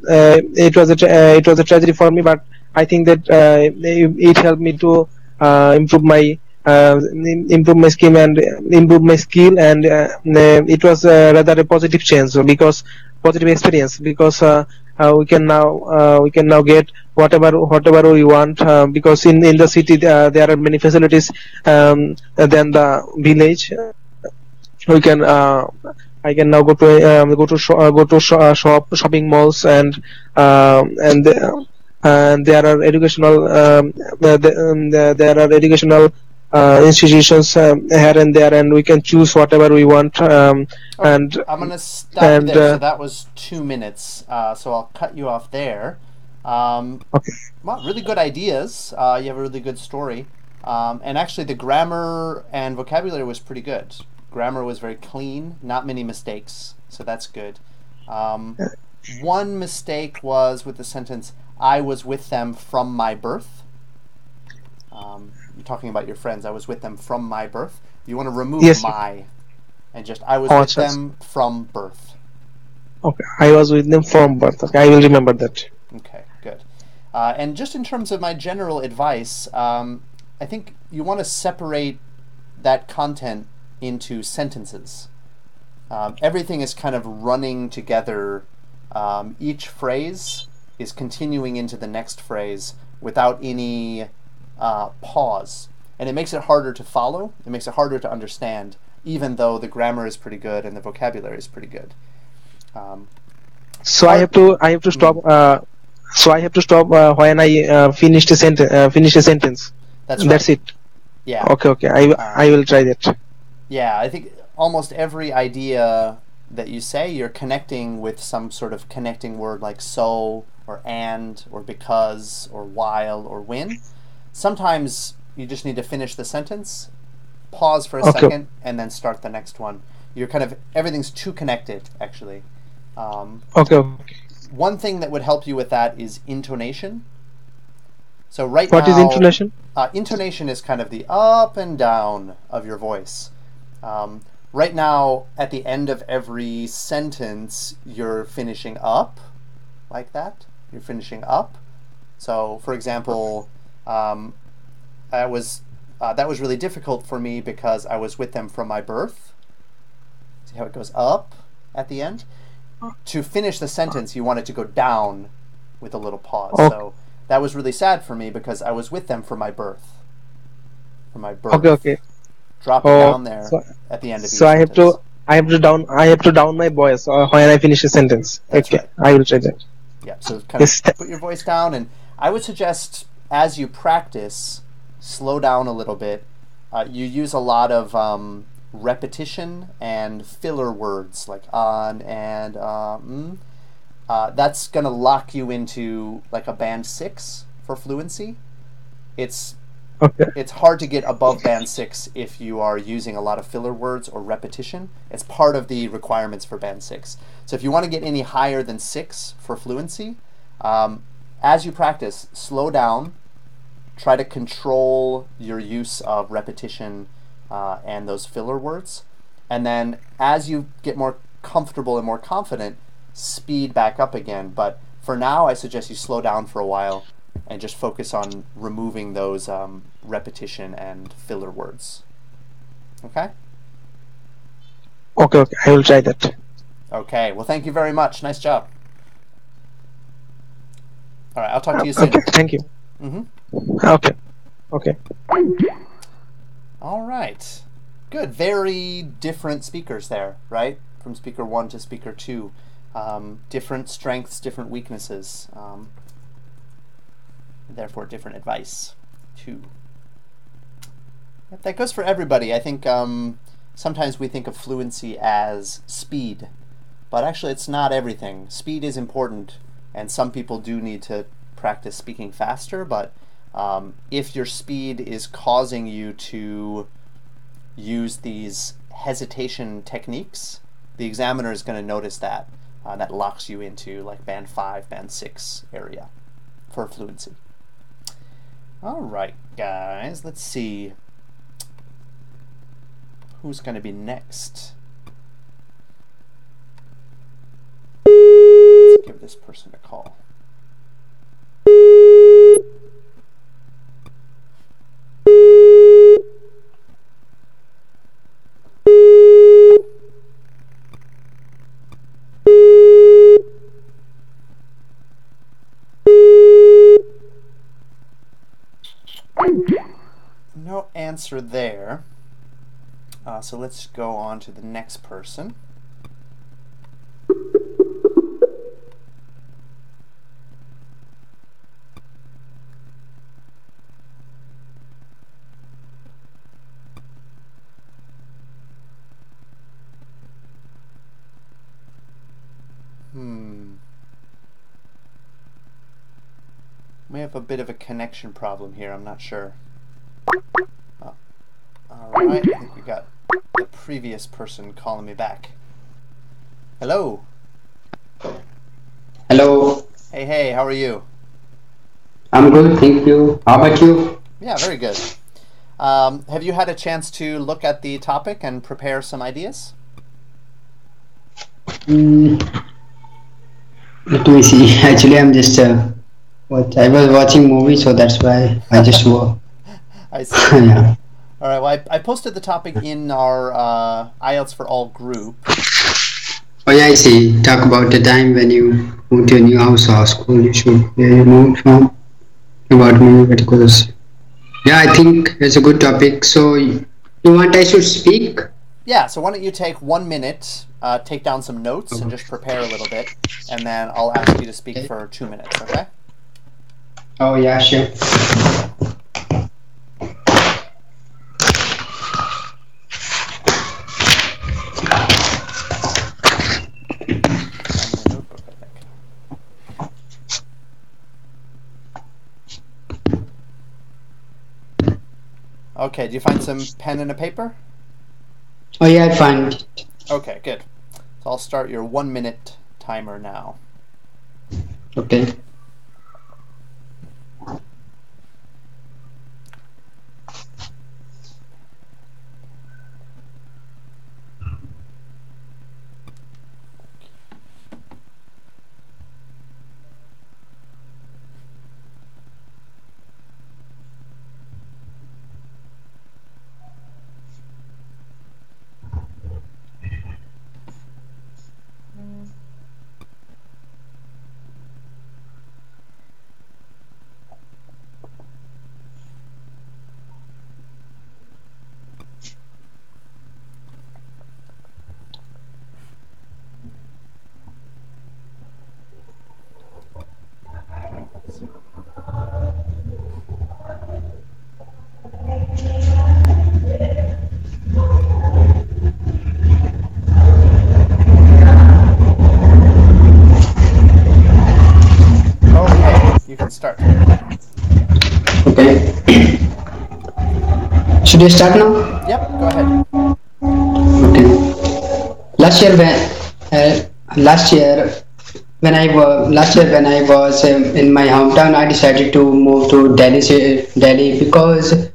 tragedy for me, but I think that it helped me to improve my skill, and it was rather a positive change, because positive experience, because we can now get whatever we want, because in the city there are many facilities than the village. We can I can now go to shopping malls, and there are educational there are educational institutions here and there, and we can choose whatever we want, Okay, and I'm going to stop you and there. So that was 2 minutes. So I'll cut you off there. okay. Well, really good ideas. You have a really good story. And actually, the grammar and vocabulary was pretty good. Grammar was very clean, not many mistakes. So that's good. One mistake was with the sentence, I was with them from my birth. You're talking about your friends. I was with them from my birth. You want to remove Yes. my and just I was Oh, with yes. them from birth. Okay, I was with them from birth. Okay, I will remember that. Okay, good. And just in terms of my general advice, I think you want to separate that content into sentences. Everything is kind of running together. Each phrase is continuing into the next phrase without any pause. And it makes it harder to follow. It makes it harder to understand, even though the grammar is pretty good and the vocabulary is pretty good. So I have to stop. So I have to stop when I finish a sentence. That's right. That's it. Yeah. Okay. I will try that. Yeah, I think almost every idea that you say, you're connecting with some sort of connecting word like so, or and, or because, or while, or when. Sometimes you just need to finish the sentence, pause for a Okay. second, and then start the next one. You're kind of, everything's too connected, actually. Okay. One thing that would help you with that is intonation. So right What now, is intonation? Intonation is kind of the up and down of your voice. Right now, at the end of every sentence, you're finishing up, like that. You're finishing up. So, for example, that was really difficult for me because I was with them from my birth. See how it goes up at the end? To finish the sentence, you want it to go down with a little pause. Okay. So that was really sad for me because I was with them from my birth. From my birth. Okay. Drop it down there at the end of each So sentence. I have to down my voice when I finish a sentence. That's okay. right. I will try that. Yeah, so kind of put your voice down, and I would suggest as you practice, slow down a little bit. You use a lot of repetition and filler words like on and that's going to lock you into like a band 6 for fluency. It's hard to get above band 6 if you are using a lot of filler words or repetition. It's part of the requirements for band 6. So if you want to get any higher than 6 for fluency, as you practice, slow down, try to control your use of repetition and those filler words, and then as you get more comfortable and more confident, speed back up again. But for now, I suggest you slow down for a while and just focus on removing those repetition and filler words. Okay? Okay. I will try that. Okay, well thank you very much. Nice job. All right, I'll talk to you soon. Okay, thank you. Okay. All right. Good. Very different speakers there, right? From speaker 1 to speaker 2. Different strengths, different weaknesses. Therefore, different advice, too. That goes for everybody. I think sometimes we think of fluency as speed, but actually it's not everything. Speed is important, and some people do need to practice speaking faster, but if your speed is causing you to use these hesitation techniques, the examiner is going to notice that. That locks you into like band 5, band 6 area for fluency. All right, guys, let's see. Who's going to be next? Let's give this person a call. No answer there. So let's go on to the next person. We have a bit of a connection problem here, I'm not sure. Oh. Alright, I think we got the previous person calling me back. Hello. Hello, Hey, how are you? I'm good, thank you. How about you? Yeah, very good. Have you had a chance to look at the topic and prepare some ideas? Let me see. Actually, I'm just I was watching movie, so that's why I just I see. yeah. Alright, well, I posted the topic in our IELTS for All group. Oh yeah, I see. Talk about the time when you moved to a new house or school. You should where you moved from. About movie because yeah, I think it's a good topic. So you want I should speak? Yeah, so why don't you take 1 minute, take down some notes, and just prepare a little bit, and then I'll ask you to speak for 2 minutes, okay? Oh yeah, sure. I need a notebook, I think. Okay, do you find some pen and a paper? Oh yeah, I find it. Okay, good. So I'll start your 1 minute timer now. Okay. Okay, you can start. Okay. Should I start now? Yep, go ahead. Okay. Last year when last year last year when I was in my hometown, I decided to move to Delhi because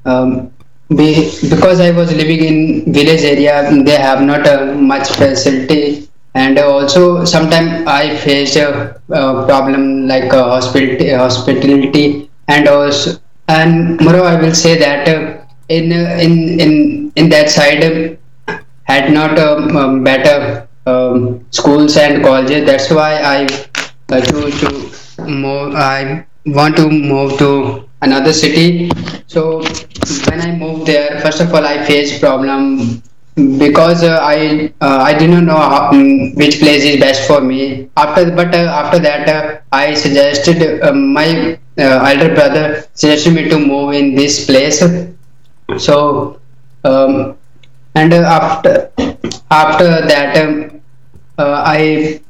um, because I was living in village area. They have not much facility, and also sometimes I faced a problem like hospitality, and also and moreover I will say that in that side. Had not better schools and colleges. That's why I choose to move. I want to move to another city. So when I moved there, first of all, I faced problem because I did not know which place is best for me. After that, I suggested my elder brother suggested me to move in this place. So um, and after that um, I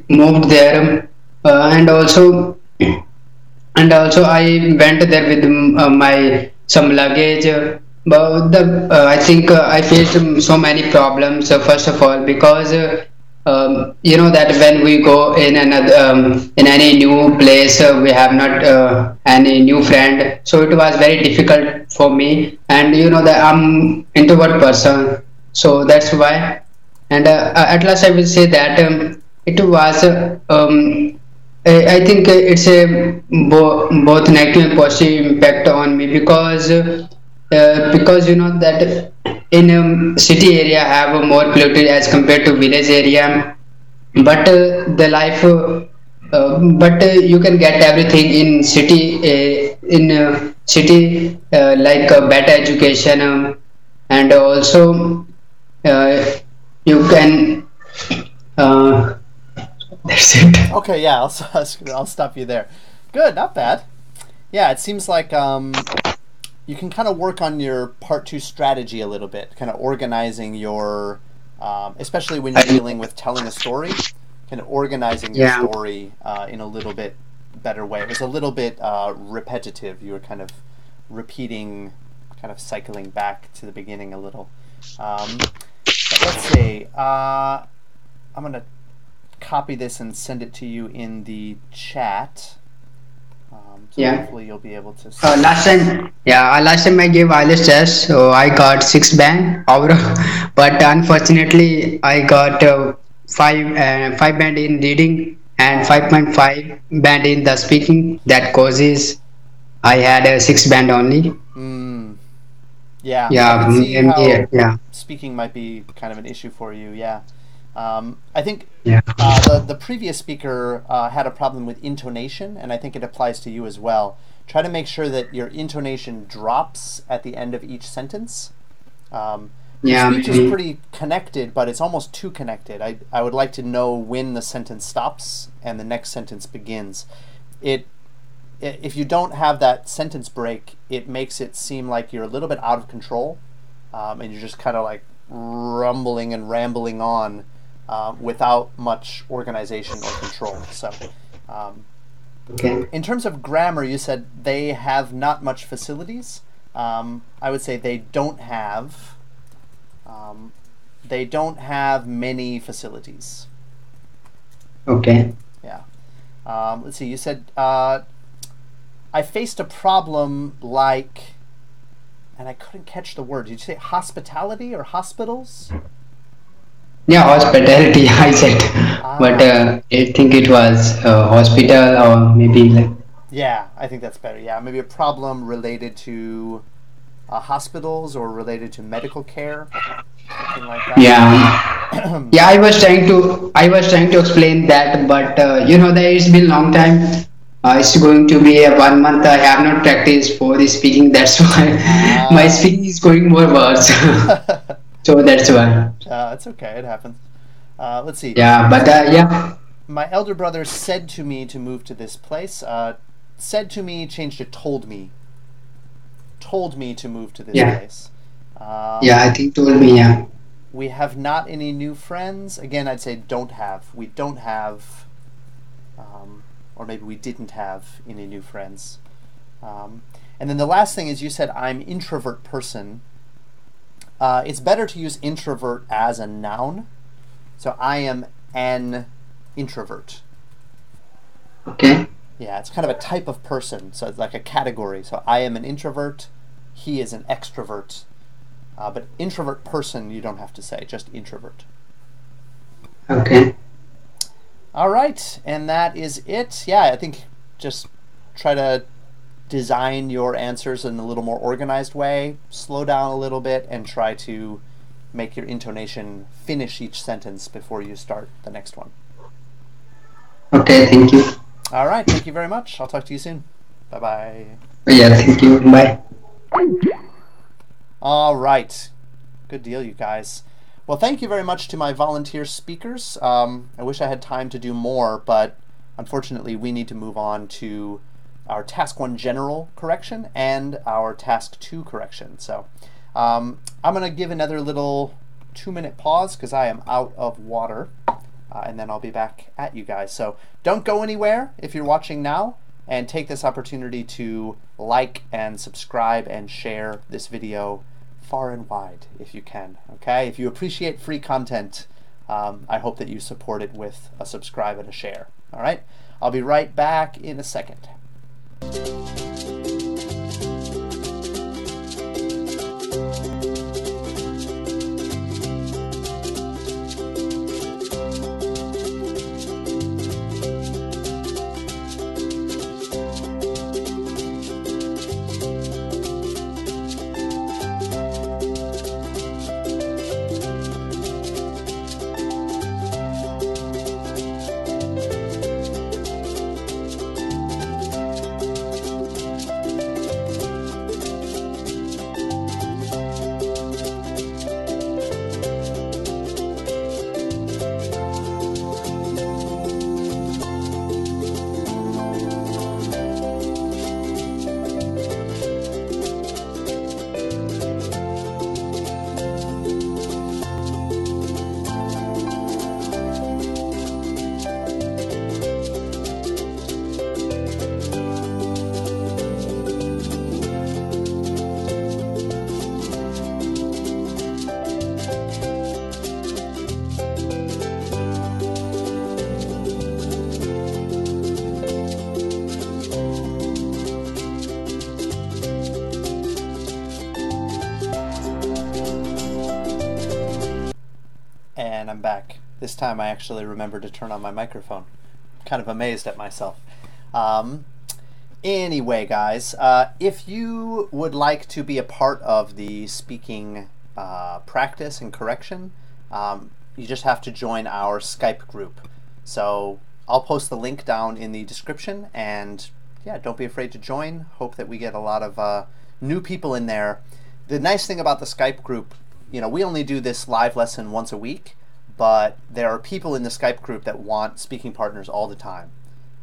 moved there and also I went there with my some luggage. But I think I faced so many problems. First of all, because you know that when we go in another in any new place, we have not any new friend. So it was very difficult for me. And you know that I'm introvert person, so that's why. And at last, I will say that it was. I think it's a both negative and positive impact on me because you know that in city area I have a more polluted as compared to village area, but the life but you can get everything in city, like better education, and also uh, you can uh, that's it. Okay, yeah, I'll stop you there. Good, not bad. Yeah, it seems like you can kind of work on your part two strategy a little bit, kind of organizing your, especially when you're dealing with telling a story, kind of organizing your Yeah, story in a little bit better way. It was a little bit repetitive. You were kind of repeating, kind of cycling back to the beginning a little. But let's see. I'm going to copy this and send it to you in the chat. So yeah. hopefully you'll be able to see. Last time I gave IELTS test, so I got 6 band overall, but unfortunately I got five band in reading and 5.5 band in the speaking. That causes I had a 6 band only. Mm, yeah, I Yeah, can see how yeah, speaking might be kind of an issue for you. Yeah, I think yeah, the previous speaker had a problem with intonation, and I think it applies to you as well. Try to make sure that your intonation drops at the end of each sentence. Your yeah, speech is maybe. pretty connected, but it's almost too connected. I would like to know when the sentence stops and the next sentence begins. It if you don't have that sentence break, it makes it seem like you're a little bit out of control, and you're just kind of like rumbling and rambling on without much organization or control. So, um, Okay. in terms of grammar, you said they have not much facilities. I would say um, they don't have many facilities. Okay. Yeah. Let's see. You said I faced a problem like, and I couldn't catch the word. Did you say hospitality or hospitals? Yeah, hospitality. I said, but Ah, I think it was hospital or maybe like. yeah, I think that's better. Yeah, maybe a problem related to hospitals or related to medical care, something like that. Yeah, yeah. I was trying to explain that, but that it's been long time. It's going to be a 1 month. I have not practiced for the speaking. That's why my Ah, speaking is going more worse. So that's why. it's okay. It happens. Let's see. Yeah, but yeah, My elder brother said to me to move to this place. Said to me changed to told me. Told me to move to this yeah, place. yeah. I think told me. Yeah. We have not any new friends. Again, I'd say don't have. We don't have, or maybe we didn't have any new friends. Um, and then the last thing is you said I'm introvert person. It's better to use introvert as a noun. So I am an introvert. Okay. Yeah, it's kind of a type of person. So it's like a category. So I am an introvert. He is an extrovert. But introvert person, you don't have to say, just introvert. Okay. All right, and that is it. Yeah, I think just try to design your answers in a little more organized way, slow down a little bit, and try to make your intonation finish each sentence before you start the next one. Okay. Thank you. All right, thank you very much. I'll talk to you soon. Bye bye. Yeah. Thank you. Bye. All right. Good deal, you guys. Well, thank you very much to my volunteer speakers. I wish I had time to do more, but unfortunately, we need to move on to our Task 1 general correction and our Task 2 correction. So I'm going to give another little 2-minute pause because I am out of water, and then I'll be back at you guys. So don't go anywhere if you're watching now, and take this opportunity to like and subscribe and share this video far and wide if you can. Okay, if you appreciate free content, I hope that you support it with a subscribe and a share. All right, I'll be right back in a second. I'm back. This time I actually remembered to turn on my microphone. Kind of amazed at myself. Anyway, guys, if you would like to be a part of the speaking practice and correction, you just have to join our Skype group. So I'll post the link down in the description, and yeah, don't be afraid to join. Hope that we get a lot of new people in there. The nice thing about the Skype group, you know, we only do this live lesson once a week, but there are people in the Skype group that want speaking partners all the time.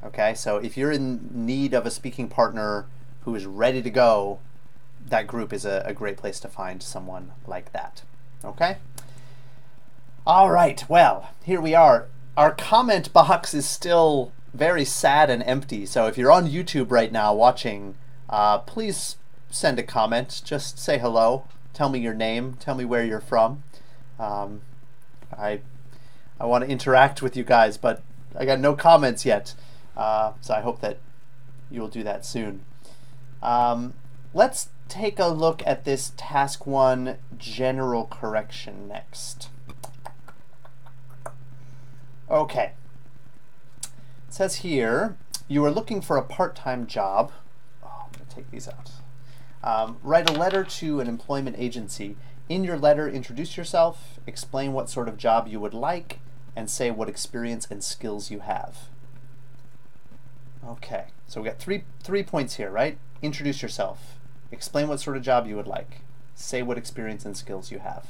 Okay, so if you're in need of a speaking partner who is ready to go, that group is a great place to find someone like that. Okay? All right, well, here we are. Our comment box is still very sad and empty, so if you're on YouTube right now watching, please send a comment. Just say hello. Tell me your name. Tell me where you're from. I want to interact with you guys, but I got no comments yet. So I hope that you will do that soon. Let's take a look at this task 1 general correction next. Okay. It says here, you are looking for a part-time job. Oh, I'm going to take these out. Write a letter to an employment agency. In your letter, introduce yourself, explain what sort of job you would like, and say what experience and skills you have. Okay, so we got three points here, right? Introduce yourself, explain what sort of job you would like, say what experience and skills you have.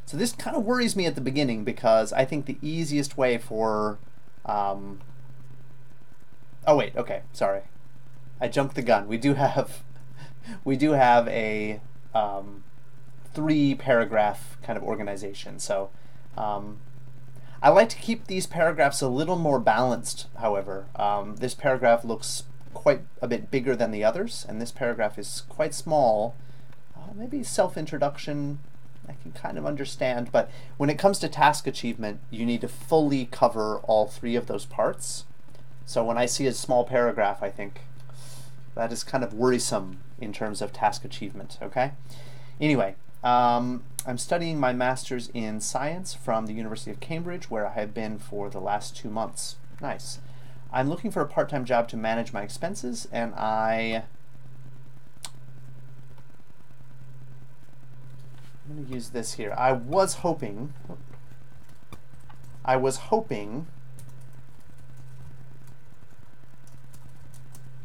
So this kind of worries me at the beginning, because I think the easiest way for oh wait, okay, sorry, I jumped the gun. We do have a 3-paragraph kind of organization. So I like to keep these paragraphs a little more balanced, however. This paragraph looks quite a bit bigger than the others, and this paragraph is quite small. Maybe self-introduction I can kind of understand, but when it comes to task achievement, you need to fully cover all 3 of those parts. So when I see a small paragraph, I think that is kind of worrisome in terms of task achievement, okay? Anyway, I'm studying my master's in science from the University of Cambridge, where I have been for the last 2 months. Nice. I'm looking for a part-time job to manage my expenses, and I'm going to use this here. I was hoping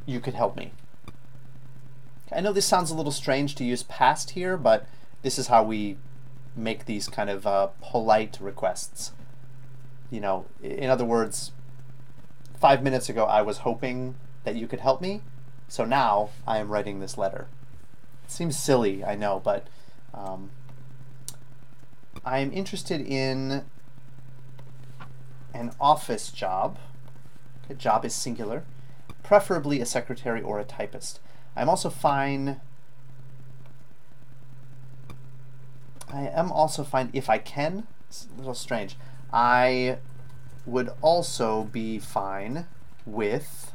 you could help me. I know this sounds a little strange to use past here, but this is how we make these kind of polite requests. You know, in other words, 5 minutes ago I was hoping that you could help me, so now I am writing this letter. It seems silly, I know, but I am interested in an office job. Okay, job is singular. Preferably a secretary or a typist. I'm also fine. I am also fine if I can. It's a little strange. I would also be fine with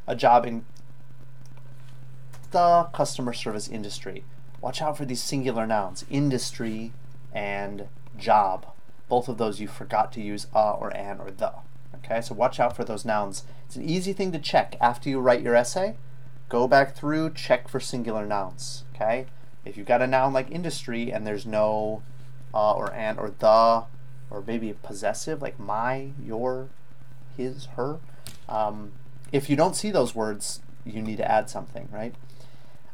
a job in the customer service industry. Watch out for these singular nouns, industry and job. Both of those you forgot to use a or an or the. Okay, so watch out for those nouns. It's an easy thing to check after you write your essay. Go back through, check for singular nouns. Okay, if you've got a noun like industry and there's no or an or the, or maybe a possessive like my, your, his, her. If you don't see those words, you need to add something, right?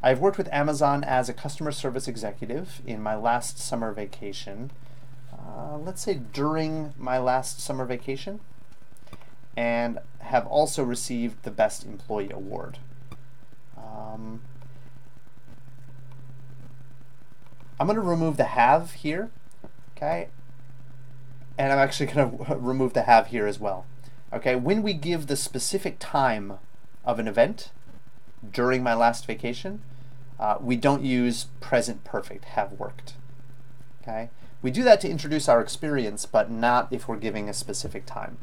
I've worked with Amazon as a customer service executive in my last summer vacation. Let's say during my last summer vacation, and have also received the Best Employee Award. I'm going to remove the have here, okay? And I'm actually going to remove the have here as well. Okay, when we give the specific time of an event during my last vacation, we don't use present perfect, have worked. Okay, we do that to introduce our experience, but not if we're giving a specific time.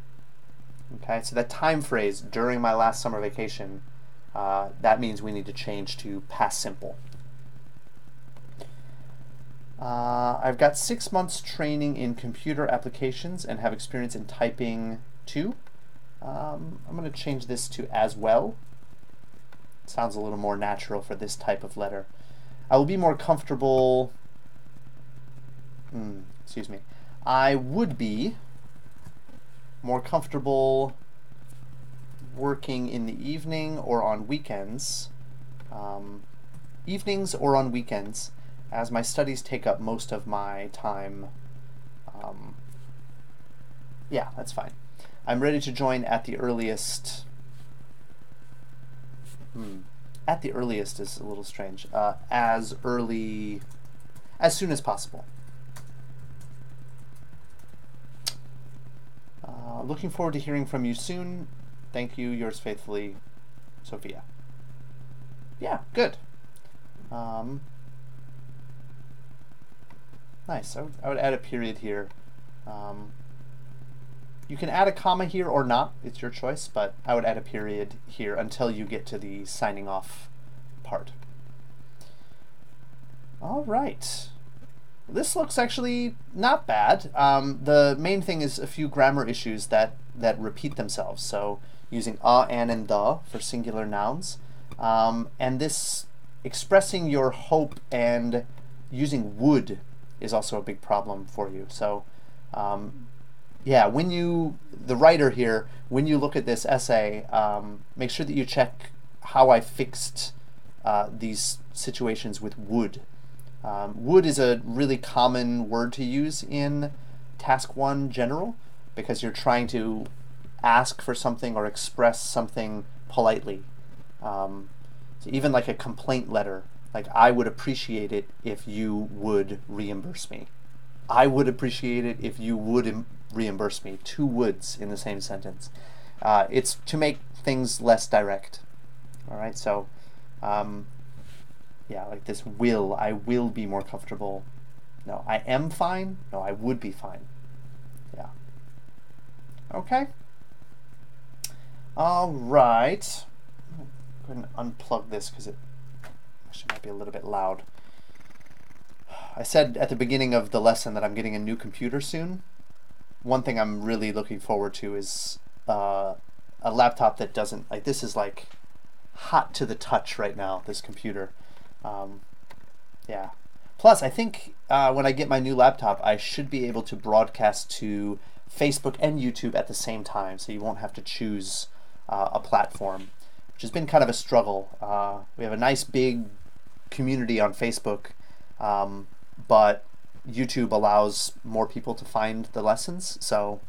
Okay, so that time phrase, during my last summer vacation, that means we need to change to past simple. I've got 6 months training in computer applications and have experience in typing too. I'm going to change this to as well. Sounds a little more natural for this type of letter. I will be more comfortable. Excuse me. I would be more comfortable working in the evening or on weekends. Evenings or on weekends, as my studies take up most of my time. Yeah, that's fine. I'm ready to join at the earliest. At the earliest is a little strange. As soon as possible. Looking forward to hearing from you soon. Thank you, yours faithfully, Sophia. Yeah, good. Nice. I would add a period here. You can add a comma here or not. It's your choice, but I would add a period here until you get to the signing off part. All right. This looks actually not bad. The main thing is a few grammar issues that repeat themselves. So using a, an, and the for singular nouns. And this expressing your hope and using would is also a big problem for you. So yeah, the writer here, when you look at this essay, make sure that you check how I fixed these situations with would. Would is a really common word to use in Task 1 general because you're trying to ask for something or express something politely. So even like a complaint letter, like I would appreciate it if you would reimburse me. I would appreciate it if you would reimburse me. 2 woulds in the same sentence. It's to make things less direct. All right, so yeah, like this will. I will be more comfortable. No, I am fine. No, I would be fine. Yeah. Okay. All right. Go ahead and unplug this because it actually might be a little bit loud. I said at the beginning of the lesson that I'm getting a new computer soon. One thing I'm really looking forward to is a laptop that doesn't, like, this is like hot to the touch right now, this computer. Yeah. Plus, I think when I get my new laptop, I should be able to broadcast to Facebook and YouTube at the same time, so you won't have to choose a platform, which has been kind of a struggle. We have a nice big community on Facebook, but YouTube allows more people to find the lessons, so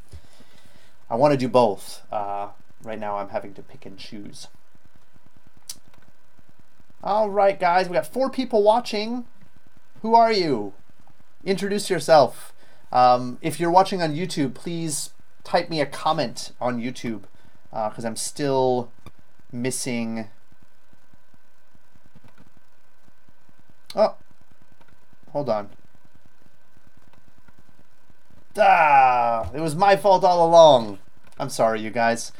I want to do both. Right now I'm having to pick and choose. All right, guys, we got 4 people watching. Who are you? Introduce yourself. If you're watching on YouTube, please type me a comment on YouTube because I'm still missing. Oh, hold on. It was my fault all along. I'm sorry, you guys.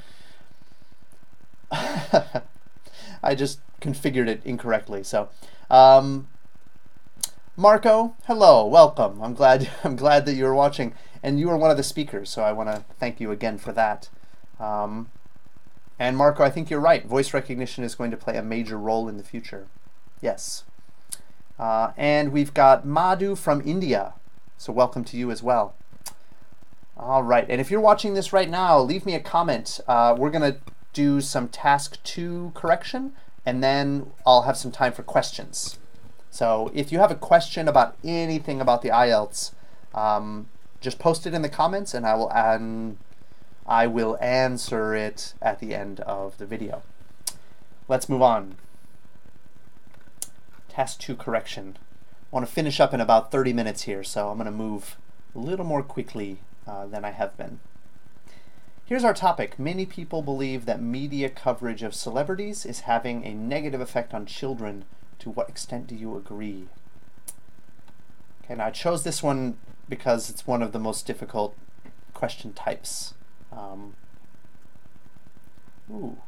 I just configured it incorrectly. So, Marco, hello, welcome. I'm glad that you're watching, and you are one of the speakers. So I want to thank you again for that. And Marco, I think you're right. Voice recognition is going to play a major role in the future. Yes. And we've got Madhu from India. So welcome to you as well. All right, and if you're watching this right now, leave me a comment. We're going to do some task 2 correction, and then I'll have some time for questions. So if you have a question about anything about the IELTS, just post it in the comments, and I will answer it at the end of the video. Let's move on. Task 2 correction. I want to finish up in about 30 minutes here, so I'm going to move a little more quickly than I have been. Here's our topic. Many people believe that media coverage of celebrities is having a negative effect on children. To what extent do you agree? Okay, now I chose this one because it's one of the most difficult question types. Ooh.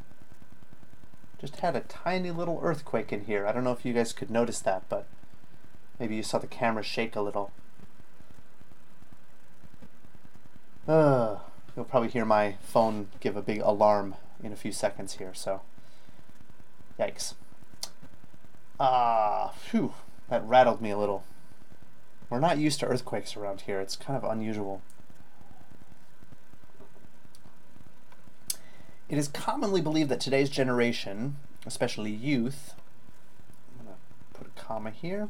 Just had a tiny little earthquake in here. I don't know if you guys could notice that, but Maybe you saw the camera shake a little. You'll probably hear my phone give a big alarm in a few seconds here, so yikes. Phew, that rattled me a little. We're not used to earthquakes around here. It's kind of unusual. It is commonly believed that today's generation, especially youth, I'm going to put a comma here,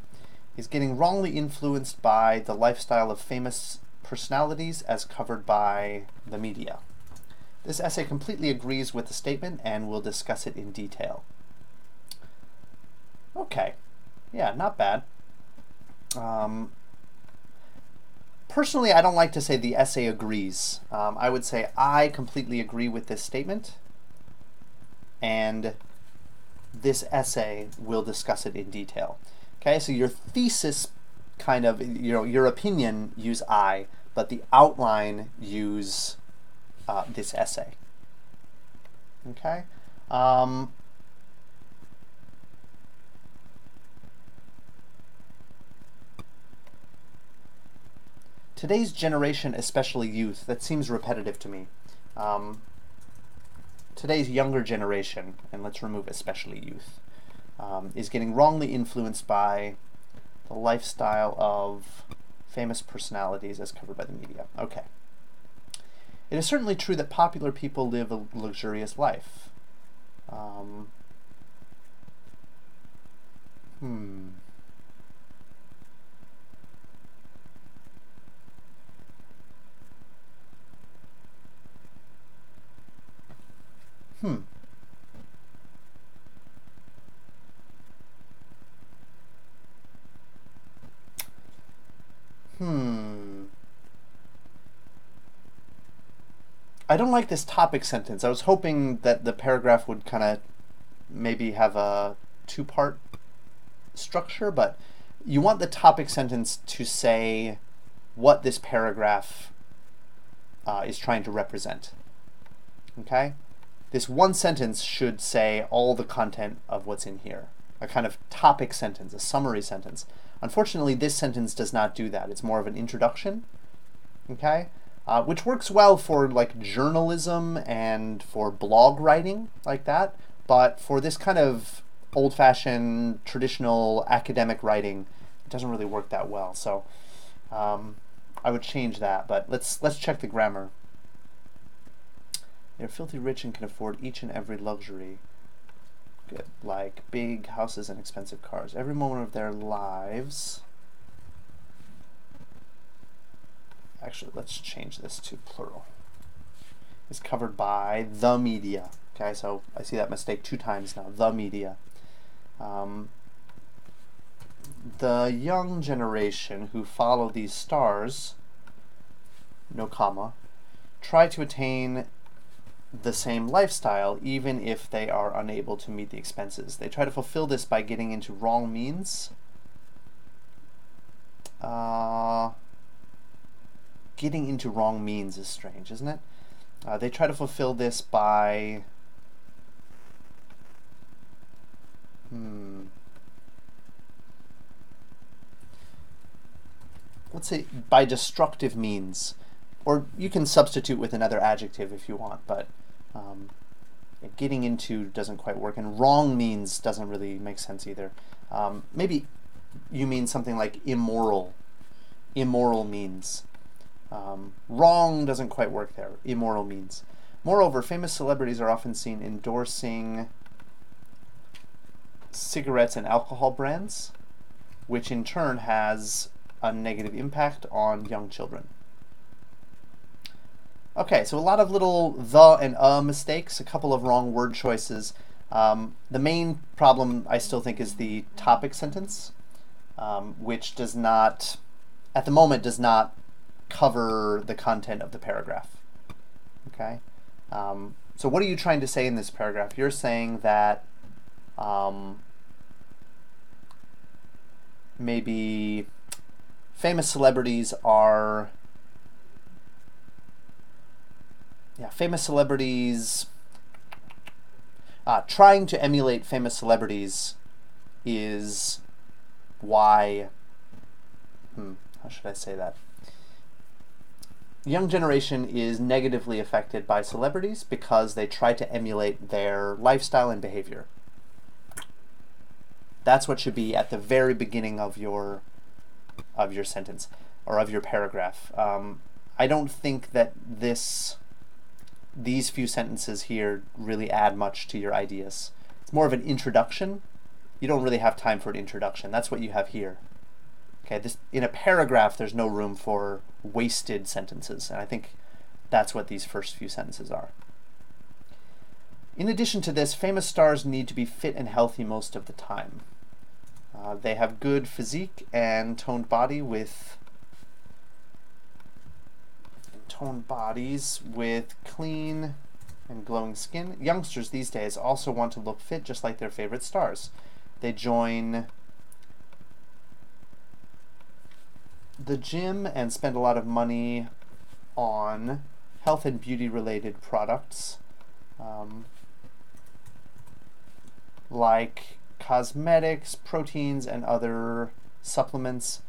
is getting wrongly influenced by the lifestyle of famous personalities as covered by the media. This essay completely agrees with the statement and we'll discuss it in detail. Okay, yeah, not bad. Personally, I don't like to say the essay agrees. I would say I completely agree with this statement, and this essay will discuss it in detail. Okay, so your thesis kind of, your opinion use I, but the outline use this essay. Okay? Today's generation, especially youth, that seems repetitive to me. Today's younger generation, and let's remove especially youth, is getting wrongly influenced by the lifestyle of famous personalities as covered by the media. Okay. It is certainly true that popular people live a luxurious life. I don't like this topic sentence. I was hoping that the paragraph would kind of maybe have a two-part structure, but you want the topic sentence to say what this paragraph is trying to represent. Okay? This one sentence should say all the content of what's in here. A kind of topic sentence, a summary sentence. Unfortunately, this sentence does not do that. It's more of an introduction. Okay? Which works well for like journalism and for blog writing like that, but for this kind of old-fashioned traditional academic writing, it doesn't really work that well. So I would change that, but let's check the grammar. They're filthy rich and can afford each and every luxury. Good, like big houses and expensive cars. Every moment of their lives. Actually, let's change this to plural. Is covered by the media. Okay, so I see that mistake 2 times now. The media. The young generation who follow these stars, no comma, try to attain the same lifestyle even if they are unable to meet the expenses. They try to fulfill this by getting into wrong means. Getting into wrong means is strange, isn't it? They try to fulfill this by let's say by destructive means, or you can substitute with another adjective if you want, but getting into doesn't quite work, and wrong means doesn't really make sense either. Maybe you mean something like immoral. Immoral means. Wrong doesn't quite work there. Immoral means. Moreover, famous celebrities are often seen endorsing cigarettes and alcohol brands, which in turn has a negative impact on young children. Okay, so a lot of little the and mistakes, a couple of wrong word choices. The main problem, I still think, is the topic sentence, which does not, at the moment, does not cover the content of the paragraph. Okay? So what are you trying to say in this paragraph? You're saying that maybe famous celebrities are... famous celebrities... trying to emulate famous celebrities is why how should I say that? Young generation is negatively affected by celebrities because they try to emulate their lifestyle and behavior. That's what should be at the very beginning of your sentence or of your paragraph. I don't think that these few sentences here really add much to your ideas. It's more of an introduction. You don't really have time for an introduction. That's what you have here. Okay, in a paragraph, there's no room for wasted sentences, and I think that's what these first few sentences are. In addition to this, famous stars need to be fit and healthy most of the time. They have good physique and toned bodies with clean and glowing skin. Youngsters these days also want to look fit just like their favorite stars. They join the gym and spend a lot of money on health and beauty related products, like cosmetics, proteins, and other supplements.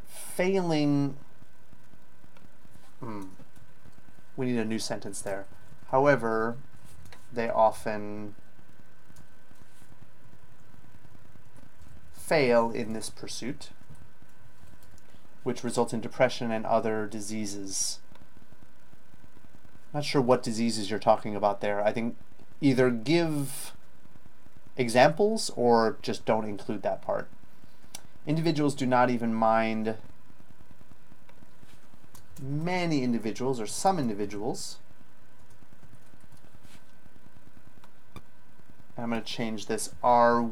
Failing, we need a new sentence there. However, they often fail in this pursuit, which results in depression and other diseases. Not sure what diseases you're talking about there. I think either give examples or just don't include that part. Individuals do not even mind. Many individuals, or some individuals, and I'm going to change this, are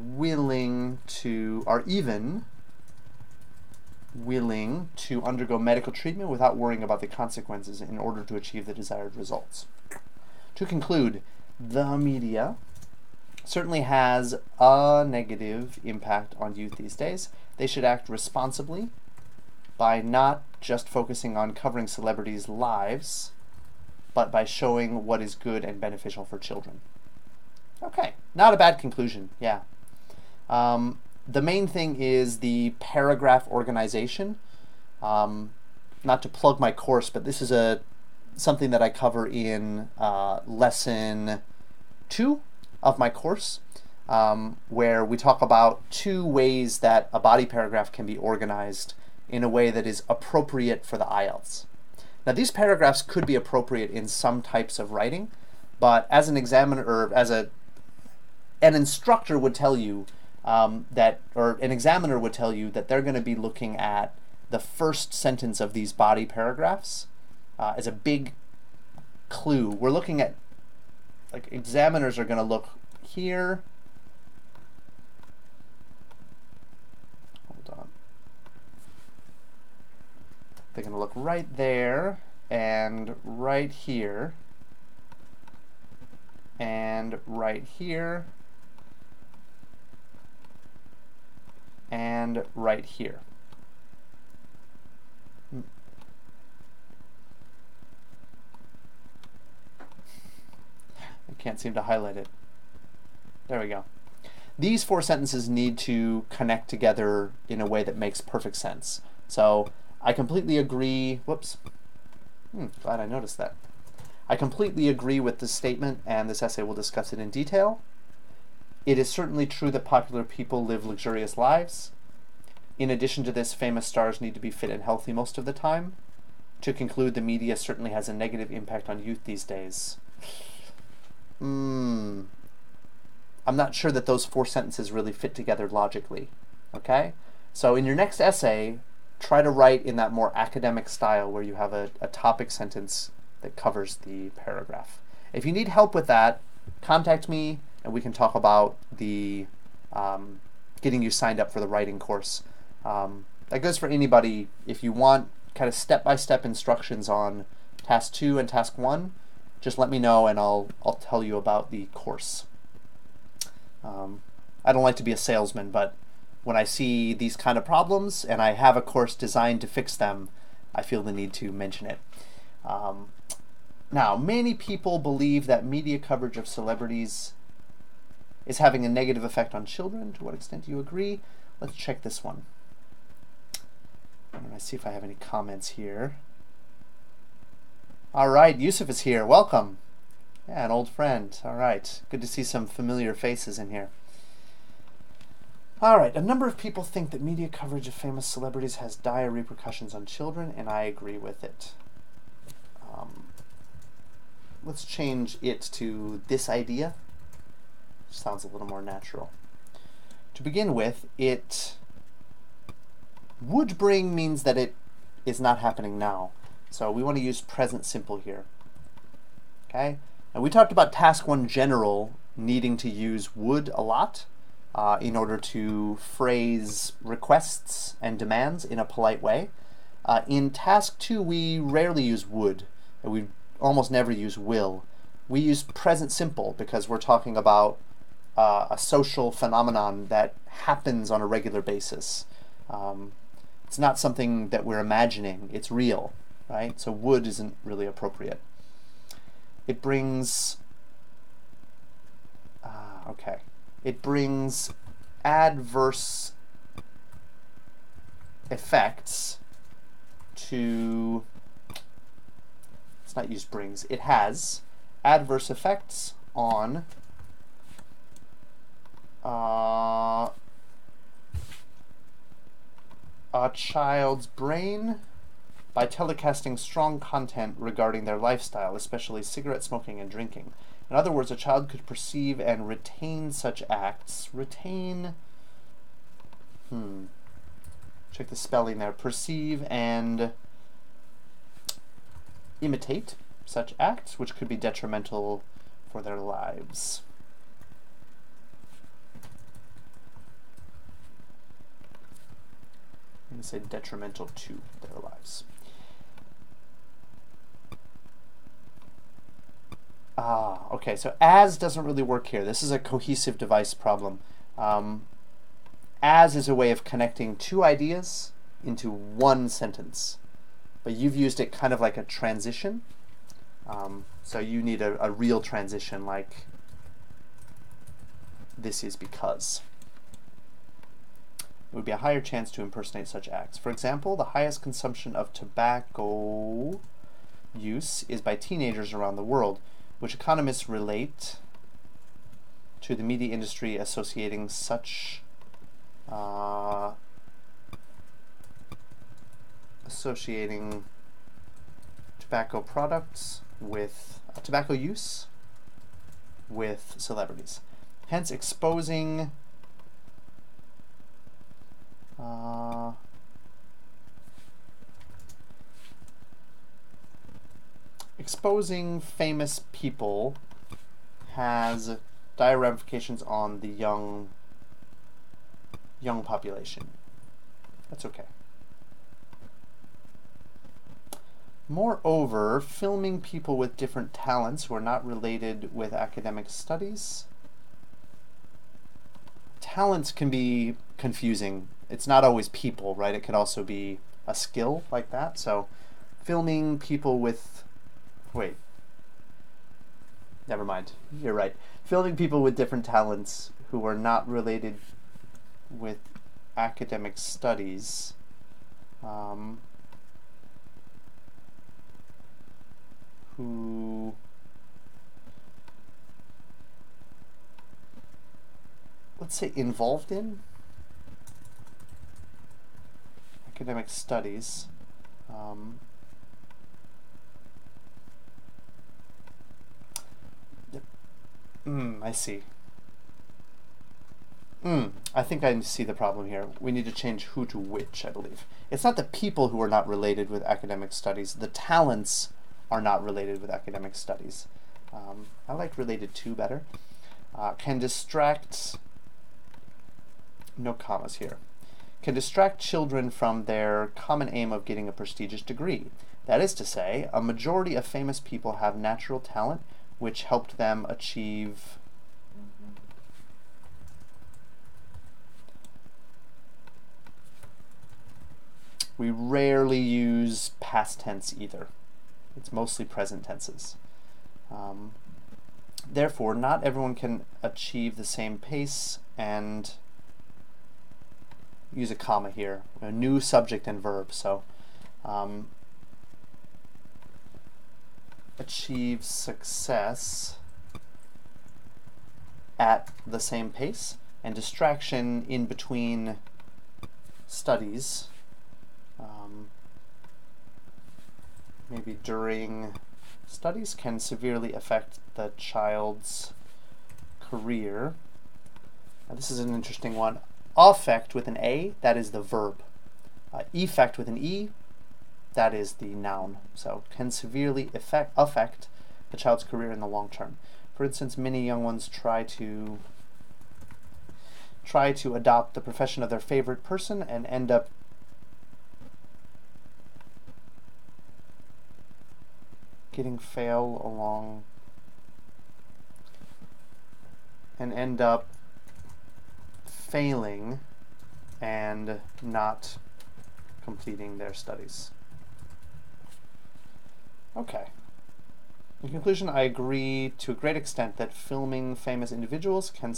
even willing to undergo medical treatment without worrying about the consequences in order to achieve the desired results. To conclude, the media certainly has a negative impact on youth these days. They should act responsibly by not just focusing on covering celebrities' lives, but by showing what is good and beneficial for children. Okay, not a bad conclusion, yeah. The main thing is the paragraph organization. Not to plug my course, but this is something that I cover in lesson 2 of my course, where we talk about 2 ways that a body paragraph can be organized in a way that is appropriate for the IELTS. Now, these paragraphs could be appropriate in some types of writing, but as an examiner, or an instructor would tell you or an examiner would tell you that they're going to be looking at the first sentence of these body paragraphs as a big clue. We're looking at, like, examiners are going to look here. Hold on. They're going to look right there and right here and right here and right here. I can't seem to highlight it. There we go. These 4 sentences need to connect together in a way that makes perfect sense. So I completely agree. Whoops. Glad I noticed that. I completely agree with this statement, and this essay will discuss it in detail. It is certainly true that popular people live luxurious lives. In addition to this, famous stars need to be fit and healthy most of the time. To conclude, the media certainly has a negative impact on youth these days. I'm not sure that those 4 sentences really fit together logically. Okay? So in your next essay, try to write in that more academic style where you have a topic sentence that covers the paragraph. If you need help with that, contact me and we can talk about the getting you signed up for the writing course. That goes for anybody. If you want kind of step-by-step instructions on task 2 and task 1, just let me know and I'll tell you about the course. I don't like to be a salesman, but when I see these kind of problems and I have a course designed to fix them, I feel the need to mention it. Now, many people believe that media coverage of celebrities is having a negative effect on children. To what extent do you agree? Let's check this one. I'm going to see if I have any comments here. All right, Yusuf is here. Welcome. Yeah, an old friend. All right, good to see some familiar faces in here. All right, a number of people think that media coverage of famous celebrities has dire repercussions on children, and I agree with it. Let's change it to this idea. Sounds a little more natural. To begin with, it would bring means that it is not happening now. So we want to use present simple here. Okay? And we talked about task 1 general needing to use would a lot in order to phrase requests and demands in a polite way. In task 2, we rarely use would, and we almost never use will. We use present simple because we're talking about a social phenomenon that happens on a regular basis. It's not something that we're imagining, it's real, right? So would isn't really appropriate. It brings, it brings adverse effects to, let's not use brings, it has adverse effects on a child's brain by telecasting strong content regarding their lifestyle, especially cigarette smoking and drinking. In other words, a child could perceive and retain such acts. Retain, check the spelling there. Perceive and imitate such acts, which could be detrimental for their lives. I'm going to say detrimental to their lives. Okay, so as doesn't really work here. This is a cohesive device problem. As is a way of connecting two ideas into one sentence, but you've used it kind of like a transition. So you need a real transition like this is because. It would be a higher chance to impersonate such acts. For example, the highest consumption of tobacco use is by teenagers around the world, which economists relate to the media industry associating such associating tobacco products with tobacco use with celebrities, hence exposing exposing famous people has dire ramifications on the young population. That's okay. Moreover, filming people with different talents who are not related with academic studies. Talents can be confusing. It's not always people, right? It could also be a skill like that. So filming people with, wait, never mind, you're right. Filming people with different talents who are not related with academic studies who let's say involved in academic studies I see. I think I see the problem here. We need to change who to which, I believe. It's not the people who are not related with academic studies. The talents are not related with academic studies. I like related to better. Can distract, no commas here, can distract children from their common aim of getting a prestigious degree. That is to say, a majority of famous people have natural talent which helped them achieve we rarely use past tense either. It's mostly present tenses. Therefore, not everyone can achieve the same pace and use a comma here, a new subject and verb. So achieves success at the same pace, and distraction in between studies, maybe during studies, can severely affect the child's career. Now, this is an interesting one. Affect with an A, that is the verb. Effect with an E, that is the noun. So can severely affect the child's career in the long term. For instance, many young ones try to adopt the profession of their favorite person and end up getting fail along and end up failing and not completing their studies. Okay. In conclusion, I agree to a great extent that filming famous individuals can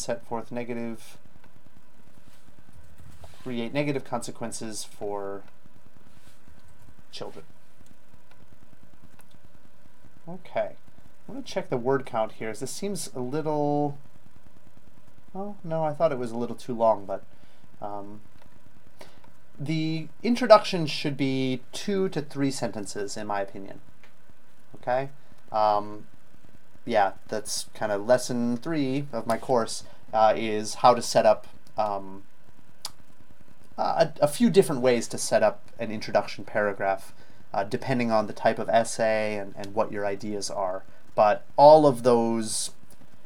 create negative consequences for children. Okay. I'm going to check the word count here, as this seems a little... Oh, no, I thought it was a little too long, but the introduction should be 2 to 3 sentences, in my opinion. Okay? Yeah, that's kind of lesson 3 of my course, is how to set up a few different ways to set up an introduction paragraph, depending on the type of essay and what your ideas are. But all of those,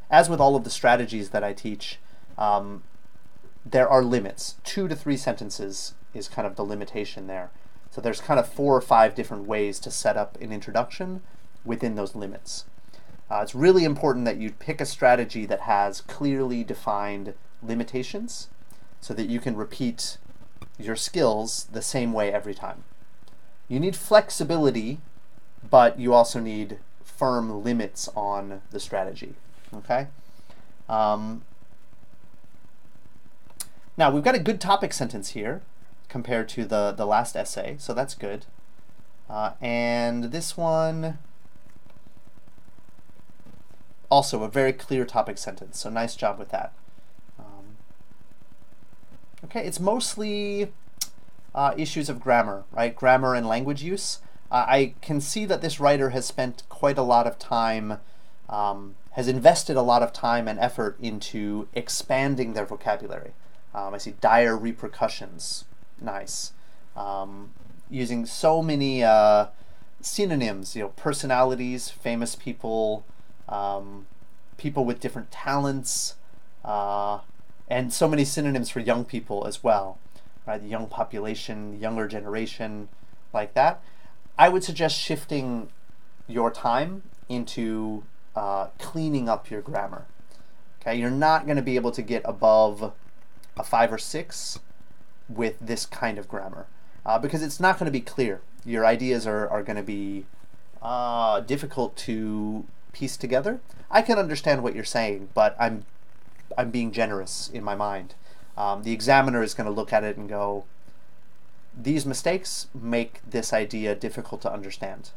as with all of the strategies that I teach, there are limits. 2 to 3 sentences is kind of the limitation there. So there's kind of 4 or 5 different ways to set up an introduction within those limits. It's really important that you pick a strategy that has clearly defined limitations so that you can repeat your skills the same way every time. You need flexibility, but you also need firm limits on the strategy. Okay? Now, we've got a good topic sentence here compared to the last essay, so that's good. And this one, also a very clear topic sentence, so nice job with that. Okay, it's mostly issues of grammar, right? Grammar and language use. I can see that this writer has spent quite a lot of time, has invested a lot of time and effort into expanding their vocabulary. I see dire repercussions. Nice. Using so many synonyms, personalities, famous people, people with different talents, and so many synonyms for young people as well, right? The young population, the younger generation, like that. I would suggest shifting your time into cleaning up your grammar. Okay, you're not going to be able to get above a 5 or 6 with this kind of grammar because it's not going to be clear. Your ideas are going to be difficult to piece together. I can understand what you're saying, but I'm being generous in my mind. The examiner is going to look at it and go, these mistakes make this idea difficult to understand,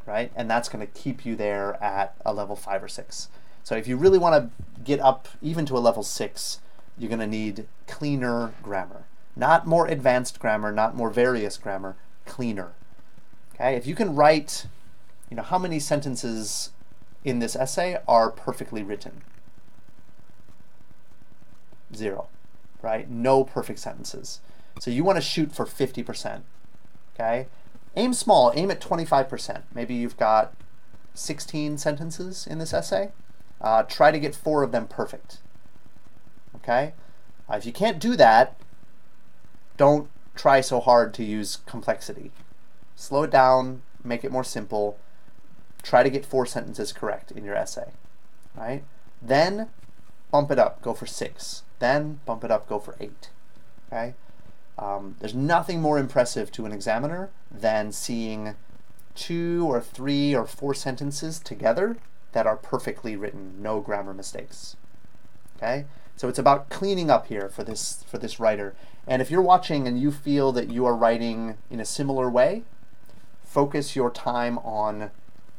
right? And that's going to keep you there at a level 5 or 6. So if you really want to get up even to a level 6, you're going to need cleaner grammar. Not more advanced grammar, not more various grammar, cleaner. Okay? If you can write, how many sentences in this essay are perfectly written? 0, right? No perfect sentences. So you want to shoot for 50%, okay? Aim small, aim at 25%. Maybe you've got 16 sentences in this essay. Try to get 4 of them perfect, okay? If you can't do that, don't try so hard to use complexity. Slow it down, make it more simple. Try to get 4 sentences correct in your essay, right? Then bump it up, go for 6. Then bump it up, go for 8, okay? There's nothing more impressive to an examiner than seeing 2 or 3 or 4 sentences together that are perfectly written, no grammar mistakes, okay? So it's about cleaning up here for this writer. And if you're watching and you feel that you are writing in a similar way, focus your time on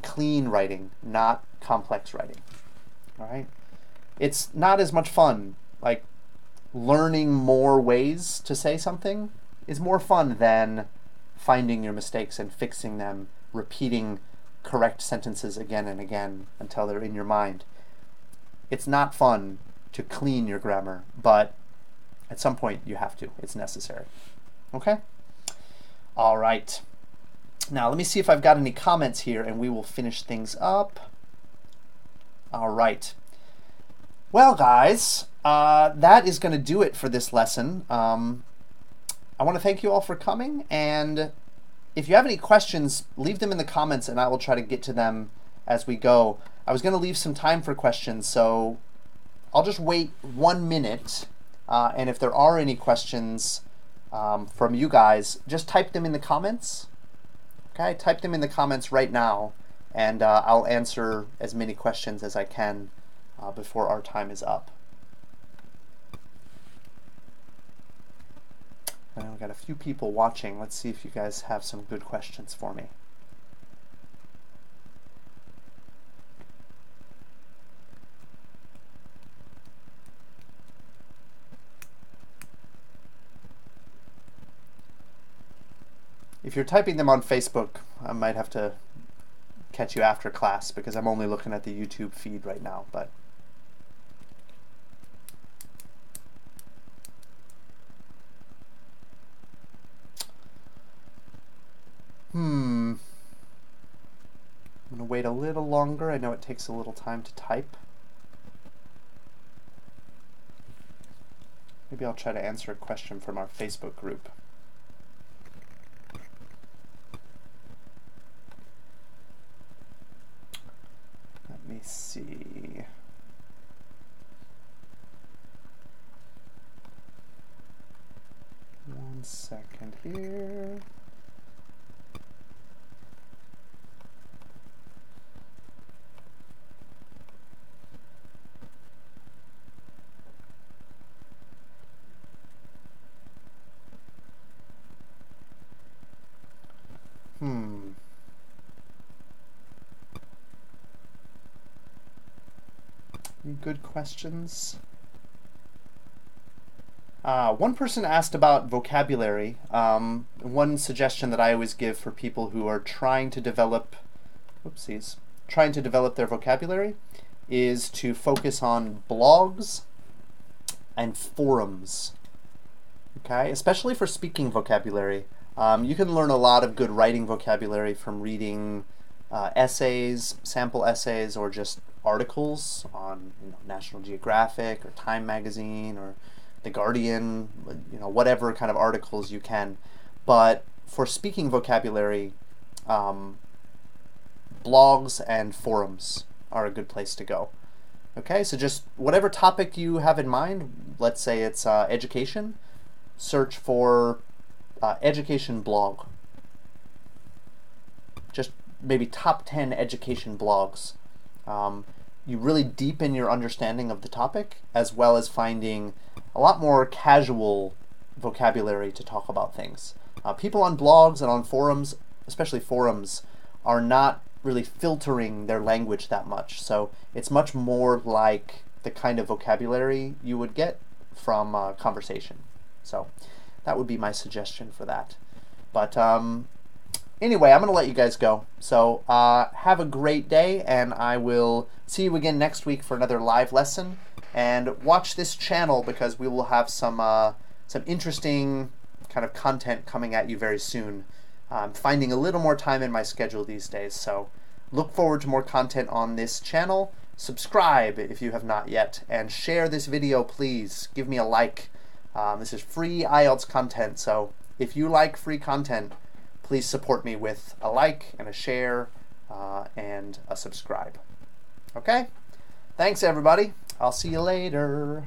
clean writing, not complex writing. All right? It's not as much fun. Like, learning more ways to say something is more fun than finding your mistakes and fixing them, repeating correct sentences again and again until they're in your mind. It's not fun to clean your grammar, but at some point you have to. It's necessary. Okay? All right. Now let me see if I've got any comments here and we will finish things up. All right. Well, guys, that is going to do it for this lesson. I want to thank you all for coming, and if you have any questions, leave them in the comments and I will try to get to them as we go. I was going to leave some time for questions, so I'll just wait 1 minute, and if there are any questions from you guys, just type them in the comments. Okay, type them in the comments right now, and I'll answer as many questions as I can before our time is up. And we've got a few people watching. Let's see if you guys have some good questions for me. If you're typing them on Facebook, I might have to catch you after class because I'm only looking at the YouTube feed right now. But I'm going to wait a little longer. I know it takes a little time to type. Maybe I'll try to answer a question from our Facebook group. Let me see. One second here. Any good questions? One person asked about vocabulary. One suggestion that I always give for people who are trying to develop, trying to develop their vocabulary is to focus on blogs and forums. Okay, especially for speaking vocabulary. You can learn a lot of good writing vocabulary from reading essays, sample essays, or just articles on National Geographic or Time Magazine or The Guardian, whatever kind of articles you can. But for speaking vocabulary, blogs and forums are a good place to go. Okay, so just whatever topic you have in mind, let's say it's education, search for education blog. Just maybe top 10 education blogs. You really deepen your understanding of the topic, as well as finding a lot more casual vocabulary to talk about things. People on blogs and on forums, especially forums, are not really filtering their language that much. So it's much more like the kind of vocabulary you would get from conversation. So that would be my suggestion for that. But anyway, I'm going to let you guys go. So have a great day, and I will see you again next week for another live lesson. And watch this channel because we will have some interesting kind of content coming at you very soon. I'm finding a little more time in my schedule these days, so look forward to more content on this channel. Subscribe if you have not yet, and share this video, please. Give me a like. This is free IELTS content, so if you like free content, please support me with a like and a share and a subscribe. Okay? Thanks, everybody. I'll see you later.